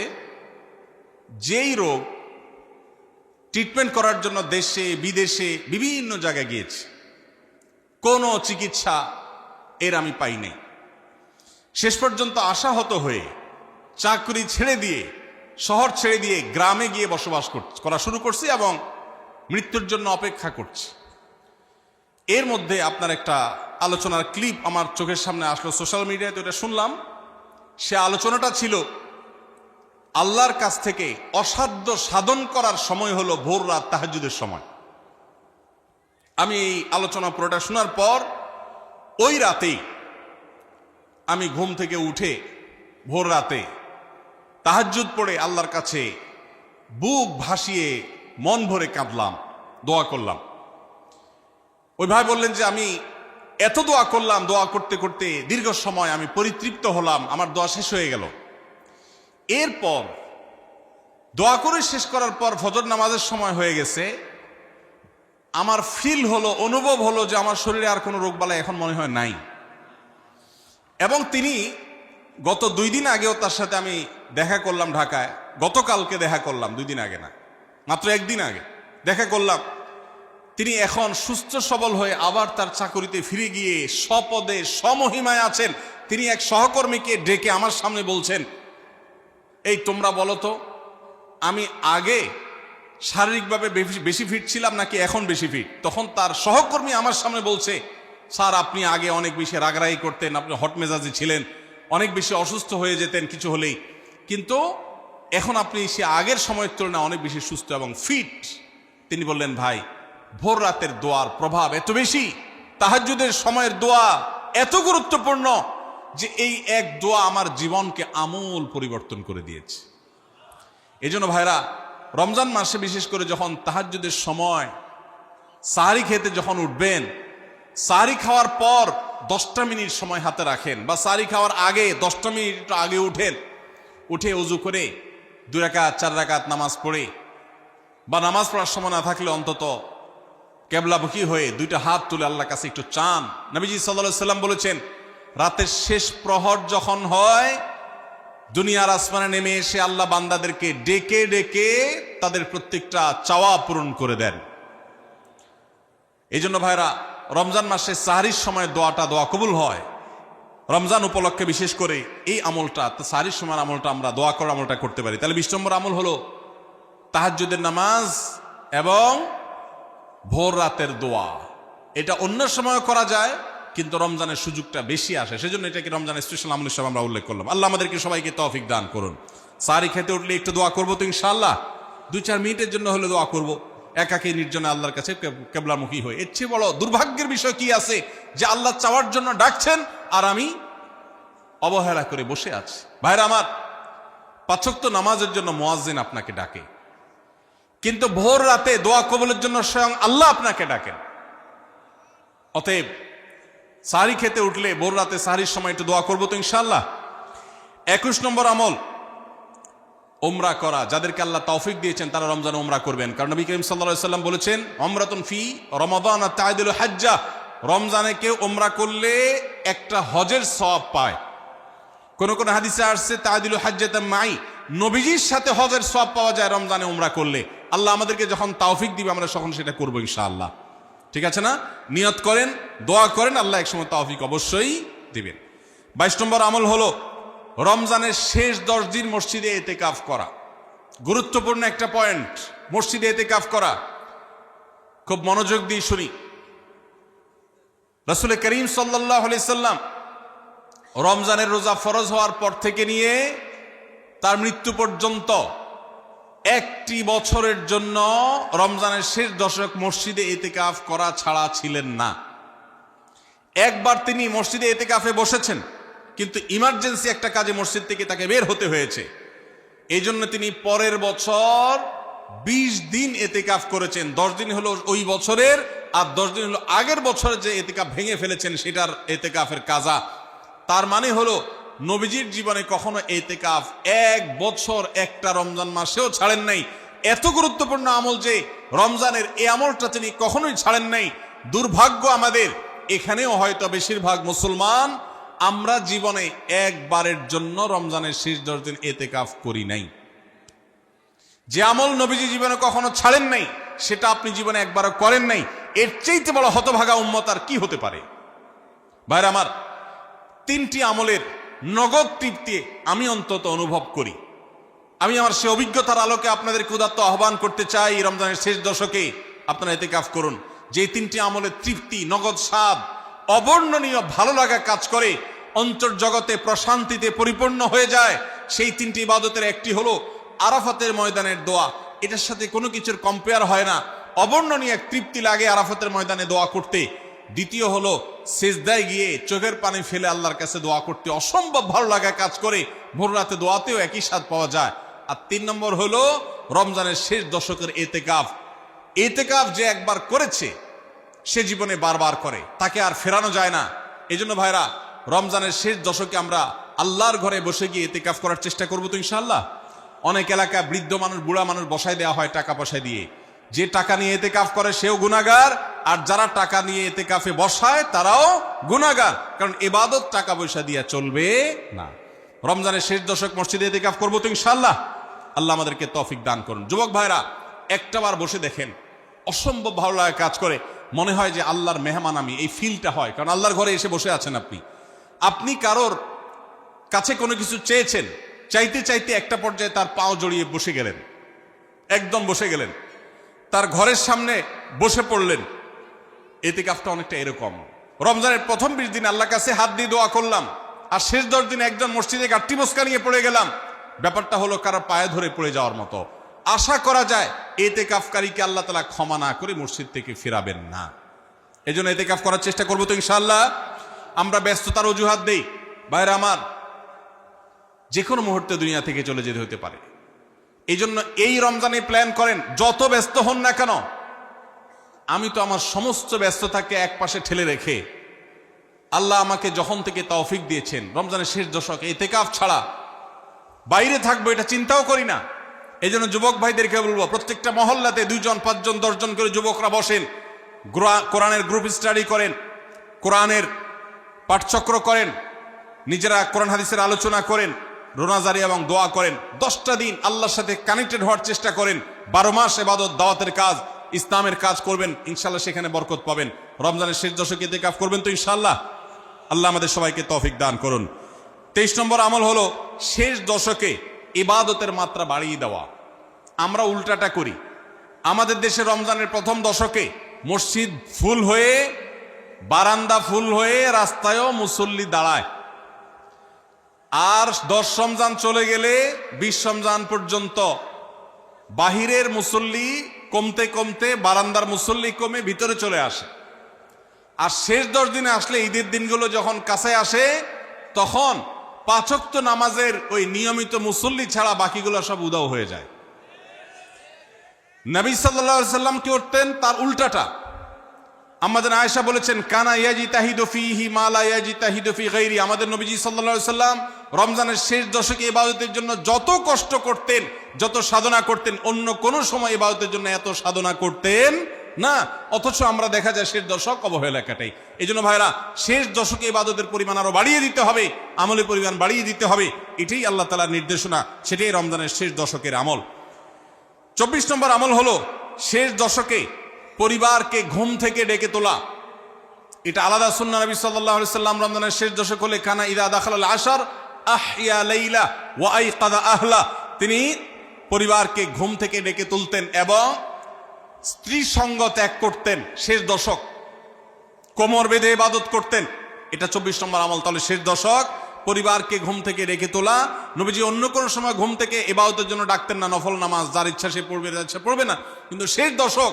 যেই রোগ ট্রিটমেন্ট করার জন্য দেশে বিদেশে বিভিন্ন জায়গায় গিয়েছি, কোনো চিকিৎসা এর আমি পাই নাই। শেষ পর্যন্ত আশাহত হয়ে চাকরি ছেড়ে দিয়ে, শহর ছেড়ে দিয়ে গ্রামে গিয়ে বসবাস করা শুরু করছি এবং মৃত্যুর জন্য অপেক্ষা করছি। এর মধ্যে আপনার একটা আলোচনার ক্লিপ আমার চোখের সামনে আসলো সোশ্যাল মিডিয়ায়, তো এটা শুনলাম। সে আলোচনাটা ছিল আল্লাহর কাছ থেকে অসাধ্য সাধন করার সময় হলো ভোর রাত তাহাজ্জুদের সময়। আমি এই আলোচনা পুরোটা শোনার পর ওই রাতেই আমি ঘুম থেকে উঠে ভোর রাতে তাহাজ্জুদ পড়ে আল্লাহর কাছে বুক ভাসিয়ে মন ভরে কাঁদলাম, দোয়া করলাম। ওই ভাই বললেন যে আমি এত দোয়া করলাম, দোয়া করতে করতে দীর্ঘ সময় আমি পরিতৃপ্ত হলাম, আমার দোয়া শেষ হয়ে গেল। এরপর দোয়া করে শেষ করার পর ফজর নামাজের সময় হয়ে গেছে, আমার ফিল হলো, অনুভব হলো যে আমার শরীরে আর কোনো রোগবালাই এখন মনে হয় নাই। এবং তিনি গত 2 দিন আগেও তার সাথে আমি দেখা করলাম ঢাকায়, গতকালকে দেখা করলাম, 2 দিন আগে না, মাত্র 1 দিন আগে দেখা করলাম। তিনি এখন সুস্থ সবল হয়ে আবার তার চাকরিতে ফিরে গিয়ে স্বপদে সমহিমায় আছেন। তিনি এক সহকর্মীকে ডেকে আমার সামনে বলছেন, এই তোমরা বলো তো, আমি আগে শারীরিকভাবে বেশি ফিট ছিলাম নাকি এখন বেশি ফিট? তখন তার সহকর্মী আমার সামনে বলছে, স্যার, আপনি আগে অনেক বেশি রাগারাগি করতেন, আপনি হট মেজাজি ছিলেন, অনেক বেশি অসুস্থ হয়ে যেতেন কিছু হলেই, কিন্তু এখন আপনি সে আগের সময়ের তুলনায় অনেক বেশি সুস্থ এবং ফিট। তিনি বললেন, ভাই, ভোর রাতের দোয়ার প্রভাব এত বেশি, তাহাজ্জুদের সময়ের দোয়া এত গুরুত্বপূর্ণ যে এই এক দোয়া আমার জীবনকে আমূল পরিবর্তন করে দিয়েছে। এই জন্য ভাইরা, রমজান মাসে বিশেষ করে যখন তাহাজ্জুদের সময় সাহারি খেতে যখন উঠবেন, সাহারি খাওয়ার পর 10টা মিনিট সময় হাতে রাখেন, বা সাহারি খাওয়ার আগে 10টা মিনিট আগে উঠেন, উঠে ওযু করে 2 রাকাত 4 রাকাত নামাজ পড়ে, বা নামাজ পড়ার সময় না থাকলে অন্তত কেবলামুখী হয়ে 2টা হাত তুলে আল্লাহর কাছে একটু চান। নবীজি সাল্লাল্লাহু আলাইহি সাল্লাম বলেছেন, রাতের শেষ প্রহর যখন হয়, দুনিয়ার আসমানে নেমে এসে আল্লাহ বান্দাদেরকে ডেকে ডেকে তাদের প্রত্যেকটা চাওয়া পূরণ করে দেন। এই জন্য ভাইরা, রমজান মাসে সাহরির সময় দোয়া কবুল হয়। রমজান উপলক্ষে বিশেষ করে এই আমলটা, সাহরির সময় আমলটা, আমরা দোয়া করার আমলটা করতে পারি। তাহলে 20 নম্বর আমল হলো তাহাজ্জুদের নামাজ এবং ভোর রাতের দোয়া। এটা অন্য সময় করা যায়, কিন্তু রমজানের সুযোগটা বেশি আসে, সেজন্য এটাকে রমজানের স্পেশাল আমল হিসেবে আমরা উল্লেখ করলাম। আল্লাহ আমাদেরকে সবাইকে তৌফিক দান করুন। সাহরি খেতে উঠলে একটু দোয়া করবো তো ইনশাআল্লাহ, 2-4 মিনিটের জন্য হলে দোয়া করব, একাকী নির্জনে আল্লাহর কাছে কেবলামুখী হয়ে। এর চেয়ে বড় দুর্ভাগ্যের বিষয় কি আছে যে আল্লাহ চাওয়ার জন্য ডাকছেন আর আমি অবহেলা করে বসে আছি। ভাইরা আমার, 5 ওয়াক্ত নামাজের জন্য মুয়াজ্জিন আপনাকে ডাকে, কিন্তু ভোর রাতে দোয়া কবুলের জন্য স্বয়ং আল্লাহ আপনাকে ডাকেন। অতএব সাহরি খেতে উঠলে ভোর রাতে সাহরির সময় একটু দোয়া করবো তো ইনশাআল্লাহ। 21 নম্বর আমল উমরা করা। যাদেরকে আল্লাহ তৌফিক দিয়েছেন তারা রমজানে উমরা করবেন, কারণ নবী করিম সাল্লাল্লাহু আলাইহি ওয়াসাল্লাম বলেছেন, উমরাতুন ফি রমাদান তা'দিলু হাজ্জা। রমজানে কেউ উমরা করলে একটা হজের সওয়াব পায়। কোন কোন হাদিসে আসছে তা'দিলু হাজ্জাতাম মাই, নবীজির সাথে হজের সওয়াব পাওয়া যায় রমজানে উমরা করলে। আল্লাহ আমাদেরকে যখন তৌফিক দিবে আমরা তখন সেটা করব ইনশাআল্লাহ। ঠিক আছে না? নিয়ত করেন, দোয়া করেন, আল্লাহ একসময় তৌফিক অবশ্যই দিবেন। 22 নম্বর আমল হলো রমজানের শেষ 10 দিন মসজিদে ইতিকাফ করা। গুরুত্বপূর্ণ একটা পয়েন্ট, মসজিদে ইতিকাফ করা। খুব মনোযোগ দিয়ে শুনি। রাসূল করিম সাল্লাল্লাহু আলাইহি সাল্লাম রমজানের রোজা ফরজ হওয়ার পর থেকে নিয়ে তার মৃত্যু পর্যন্ত একটি বছরের জন্য রমজানের শেষ দশক মসজিদে ইতিকাফ করা ছাড়া ছিলেন না। একবার তিনি মসজিদে ইতিকাফে বসেছেন, কিন্তু ইমার্জেন্সি একটা কাজে মসজিদ থেকে তাকে বের হতে হয়েছে। এই জন্য তিনি পরের বছর 20 দিন ইতিকাফ করেছেন। 10 দিন হলো ওই বছরের, আর 10 দিন হলো আগের বছরে যে ইতিকাফ ভেঙে ফেলেছেন সেটার ইতিকাফের কাজা। তার মানে হলো নবীজির জীবনে কখনো ইতিকাফ 1 বছর একটা রমজান মাসেও ছাড়েন নাই। এত গুরুত্বপূর্ণ আমল যে রমজানের এই আমলটা তিনি কখনোই ছাড়েন নাই। দুর্ভাগ্য আমাদের, এখানেও হয়তো বেশিরভাগ মুসলমান আমরা জীবনে একবারের জন্য রমজানের শেষ 10 দিন ইতিকাফ করি নাই। যে আমল নবীজি জীবনে কখনো ছাড়েন নাই সেটা আপনি জীবনে একবারও করেন নাই। এর চাইতে বড় হতভাগা উম্মত আর কি হতে পারে? ভাইরা আমার, 3টি আমলের নগদ তৃপ্তি আমি অন্তত অনুভব করি। আমি আমার সে অভিজ্ঞতার আলোকে আপনাদেরকে উদাত্ত আহ্বান করতে চাই, রমজানের শেষ দশকে আপনারা ইতিকাফ করুন। যে 3টি আমলের তৃপ্তি, নগদ স্বাদ, অবর্ণনীয় ভালো লাগা কাজ করে, অন্তর্জগতে প্রশান্তিতে পরিপূর্ণ হয়ে যায়, সেই 3টি ইবাদতের একটি হলো আরাফাতের ময়দানের দোয়া। এটার সাথে কোনো কিছুর কম্পেয়ার হয় না। অবর্ণনীয় এক তৃপ্তি লাগে আরাফাতের ময়দানে দোয়া করতে। দ্বিতীয় হলো সিজদায় গিয়ে চোখের পানি ফেলে আল্লাহর কাছে দোয়া করতে অসম্ভব ভালো লাগা কাজ করে। ভোর রাতে দোয়াতেও একই স্বাদ পাওয়া যায়। আর 3 নম্বর হলো রমজানের শেষ দশকের ইতিকাফ। ইতিকাফ যে একবার করেছে সে জীবনে বারবার করে, তাকে আর ফেরানো যায় না। এই জন্য ভাইরা, রমজানের শেষ দশকে আমরা আল্লাহর ঘরে বসে গিয়ে ইতিকাফ করার চেষ্টা করবো তো ইনশাআল্লাহ। অনেক এলাকায় বৃদ্ধ মানুষ, বুড়া মানুষ বসায় দেওয়া হয় টাকা পয়সা দিয়ে। যে টাকা নিয়ে ইতিকাফ করে সেও গুনাহগার, আর যারা টাকা নিয়ে ইতিকাফে বসায় তারাও গুনাহগার, কারণ ইবাদত টাকা পয়সা দিয়ে চলবে না। রমজানের শেষ দশক মসজিদে ইতিকাফ করবো তো ইনশাআল্লাহ। আল্লাহ আমাদেরকে তৌফিক দান করুন। যুবক ভাইরা, একটাবার বসে দেখেন, অসম্ভব ভালো লাগা কাজ করে। মনে হয় যে আল্লাহর মেহমান আমি, এই ফিলটা হয়, কারণ আল্লাহর ঘরে এসে বসে আছেন আপনি। আপনি কারোর কাছে কোনো কিছু চেয়েছেন, চাইতে চাইতে একটা পর্যায়ে তার পাও জড়িয়ে বসে গেলেন, একদম বসে গেলেন, তার ঘরের সামনে বসে পড়লেন। ইতিকাফটা অনেকটা এরকম। রমজানের প্রথম 20 দিন আল্লাহর কাছে হাত দিয়ে দোয়া করলাম, আর শেষ 10 দিন একজন মসজিদে গাট্টি মস্কা নিয়ে পড়ে গেলাম। ব্যাপারটা হলো কারো পায়ে ধরে পড়ে যাওয়ার মতো। আশা করা যায় ইতিকাফকারীকে আল্লাহ তাআলা ক্ষমা না করে মসজিদ থেকে ফেরাবেন না। এই জন্য ইতিকাফ করার চেষ্টা করবো তো ইনশাআল্লাহ। আমরা ব্যস্ততার অজুহাত দেই। ভাইরা আমার, যে কোনো মুহূর্তে দুনিয়া থেকে চলে যেতে হতে পারে। এই জন্য এই রমজানে প্ল্যান করেন, যত ব্যস্ত হন না কেন। আমি তো আমার সমস্ত ব্যস্ততাকে এক পাশে ঠেলে রেখে, আল্লাহ আমাকে যখন থেকে তৌফিক দিয়েছেন রমজানের শেষ দশকে ইতিকাফ ছাড়া বাইরে থাকবো এটা চিন্তাও করি না। এই জন্য যুবক ভাইদেরকে বলবো, প্রত্যেকটা মহল্লাতে 2 জন 5 জন 10 জন করে যুবকরা বসেন, কোরআনের গ্রুপ স্টাডি করেন, কোরআনের পাঠচক্র করেন, নিজেরা কোরআন হাদিসের আলোচনা করেন। রোনাজারি এবং দোয়া করেন। 10টা দিন আল্লাহর সাথে কানেক্টেড হওয়ার চেষ্টা করেন। 12 মাস ইবাদত, দাওয়াতের কাজ, ইসলামের কাজ করবেন, ইনশাআল্লাহ সেখানে বরকত পাবেন। রমজানের শেষ দশকে ইতিকাফ করবেন তো ইনশাআল্লাহ। আল্লাহ আমাদের সবাইকে তৌফিক দান করুন। 23 নম্বর আমল হলো শেষ দশকে ইবাদতের মাত্রা বাড়িয়ে দেওয়া। আমরা উল্টাটা করি। আমাদের দেশে রমজানের প্রথম দশকে মসজিদ ফুল হয়ে, বারান্দা ফুল হয়ে, রাস্তায়ও মুসল্লি দাঁড়ায়। আর 10 রমজান চলে গেলে 20 রমজান পর্যন্ত বাহিরের মুসল্লি কমতে কমতে বারান্দার মুসল্লি কমে ভিতরে চলে আসে। আর শেষ 10 দিনে আসলে, ঈদের দিনগুলো যখন কাছে আসে, তখন 5 ওয়াক্ত নামাজের ওই নিয়মিত মুসল্লি ছাড়া বাকিগুলো সব উধাও হয়ে যায়। নবী সাল্লাল্লাহু আলাইহি সাল্লাম কি করতেন? তার উল্টাটা। আমাদের আয়েশা বলেছেন, কানা ইয়াজিতাহিদু ফীহি মা লা ইয়াজিতাহিদু ফী গায়রি। আমাদের নবীজি সাল্লাল্লাহু আলাইহি সাল্লাম রমজানের শেষ দশকে ইবাদতের জন্য যত কষ্ট করতেন, যত সাধনা করতেন, অন্য কোন সময় ইবাদতের জন্য এত সাধনা করতেন না। অথচ আমরা দেখা যায় শেষ দশক অবহেলা কাটাই। এই জন্য ভাইরা, শেষ দশকে ইবাদতের পরিমাণ আরো বাড়িয়ে দিতে হবে, আমলের পরিমাণ বাড়িয়ে দিতে হবে। এটাই আল্লাহ তাআলার নির্দেশনা, সেটাই রমজানের শেষ দশকের আমল। 24 নম্বর আমল হলো শেষ দশকে পরিবারকে ঘুম থেকে ডেকে তোলা। এটা আলাদা সুন্নাহ। নবী সাল্লাল্লাহু আলাইহি সাল্লাম রমজানের শেষ দশক হলে কানা ইযা দাখালাল আশর আহইয়া লাইলা ওয়া আইকাযা আহলা। তিনি পরিবারকে ঘুম থেকে ডেকে তুলতেন এবং স্ত্রী সঙ্গ ত্যাগ করতেন। শেষ দশক কোমর বেঁধে ইবাদত করতেন। এটা 24 নম্বর আমল। তাহলে শেষ দশক পরিবারকে ঘুম থেকে ডেকে তোলা। নবীজি অন্য কোনো সময় ঘুম থেকে ইবাদতের জন্য ডাকতেন না, নফল নামাজ যার ইচ্ছা সে পড়বে, যার ইচ্ছা পড়বে না। কিন্তু শেষ দশক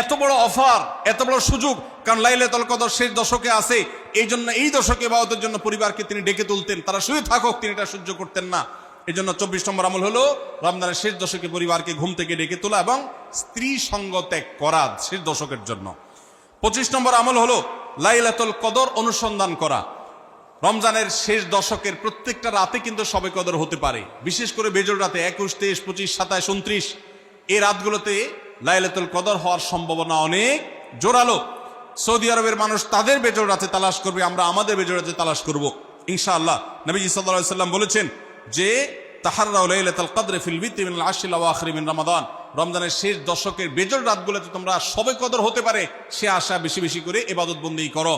এত বড় অফার, এত বড় সুযোগ, কারণ লাইলাতুল কদর শেষ দশকে আছে। এই জন্য এই দশকে ইবাদতের জন্য পরিবারকে তিনি ডেকে তুলতেন। তারা শুয়ে থাকুক, তিনি এটা সহ্য করতেন না। এই জন্য 24 নম্বর আমল হলো রমজানের শেষ দশকে পরিবারকে ঘুম থেকে ডেকে তোলা এবং স্ত্রী সঙ্গ ত্যাগ করা শেষ দশকের জন্য। 25 নম্বর আমল হলো লাইলাতুল কদর অনুসন্ধান করা। রমজানের শেষ দশকের প্রত্যেকটা রাতে কিন্তু শবে কদর হতে পারে। বিশেষ করে বেজোড় রাতে 21, 23, 25, 27, 29 এই রাতগুলোতে লাইলাতুল কদর হওয়ার সম্ভাবনা অনেক জোরালো। সৌদি আরবের মানুষ তাদের বেজোড় রাতে তালাশ করবে, আমরা আমাদের বেজোড় রাতে তালাশ করব ইনশাআল্লাহ। নবীজি সাল্লাল্লাহু আলাইহি সাল্লাম বলেছেন যে তাহাররাউ লাইলাতুল কদর ফিল বিত্রি মিনাল আশরিল আওয়াখির মিন রমাদান। রমজানের শেষ দশকের বেজোড় রাতগুলোতে তোমরা শবে কদর হতে পারে সে আশা বেশি বেশি করে ইবাদত বন্দেগী করো।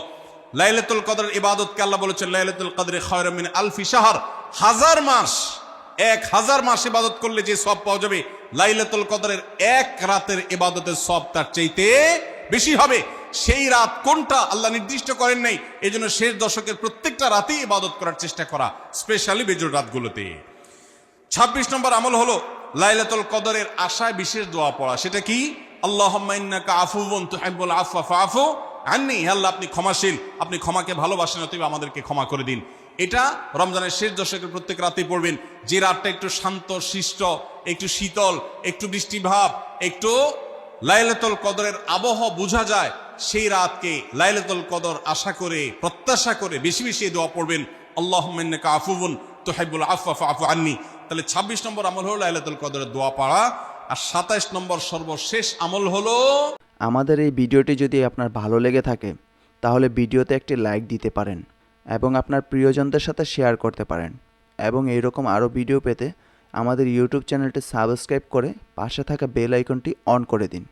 লাইলাতুল কদরের ইবাদতকে আল্লাহ বলেছেন লাইলাতুল কদরে খায়রুম মিন আলফি শাহর। 1000 মাস, 1000 মাস ইবাদত করলে যে সওয়াব পাওয়া যাবে, লাইলাতুল কদরের এক রাতের ইবাদতের সওয়াব তার চাইতে বেশি হবে। সেই রাত কোনটা আল্লাহ নির্দিষ্ট করেন নাই। এই জন্য শেষ দশকের প্রত্যেকটা রাতেই ইবাদত করার চেষ্টা করা, স্পেশালি বেজোড় রাতগুলোতে। 26 নম্বর আমল হলো লাইলাতুল কদরের আশায় বিশেষ দোয়া পড়া। সেটা কি? আল্লাহুম্মা ইন্নাকা আফুউন তুহিব্বুল আফওয়া ফাআফু আন্নি। হে আল্লাহ, আপনি ক্ষমাশীল, আপনি ক্ষমাকে ভালোবাসেন, অতএব আমাদেরকে ক্ষমা করে দিন। এটা রমজানের শেষ দশকের প্রত্যেক রাতেই পড়বেন। যে রাতটা একটু শান্ত শিষ্ট, একটু শীতল, একটু বৃষ্টিভাব, একটু লাইলাতুল কদরের আবহ বোঝা যায়, সেই রাতকে লাইলাতুল কদর আশা করে, প্রত্যাশা করে বেশি বেশি দোয়া পড়বেন, আল্লাহুম্মা ইন্নাকা আফুউন তুহিব্বুল আফওয়া ফাআফু আন্নি। তাহলে 26 নম্বর আমল হলো লাইলাতুল কদরের দোয়া পড়া। আর 27 নম্বর সর্বশেষ আমল হলো, আমাদের এই ভিডিওটি যদি আপনার ভালো লেগে থাকে তাহলে ভিডিওতে একটি লাইক দিতে পারেন এবং আপনার প্রিয়জনদের সাথে শেয়ার করতে পারেন। এবং এইরকম আরও ভিডিও পেতে আমাদের ইউটিউব চ্যানেলটি সাবস্ক্রাইব করে পাশে থাকা বেল আইকনটি অন করে দিন।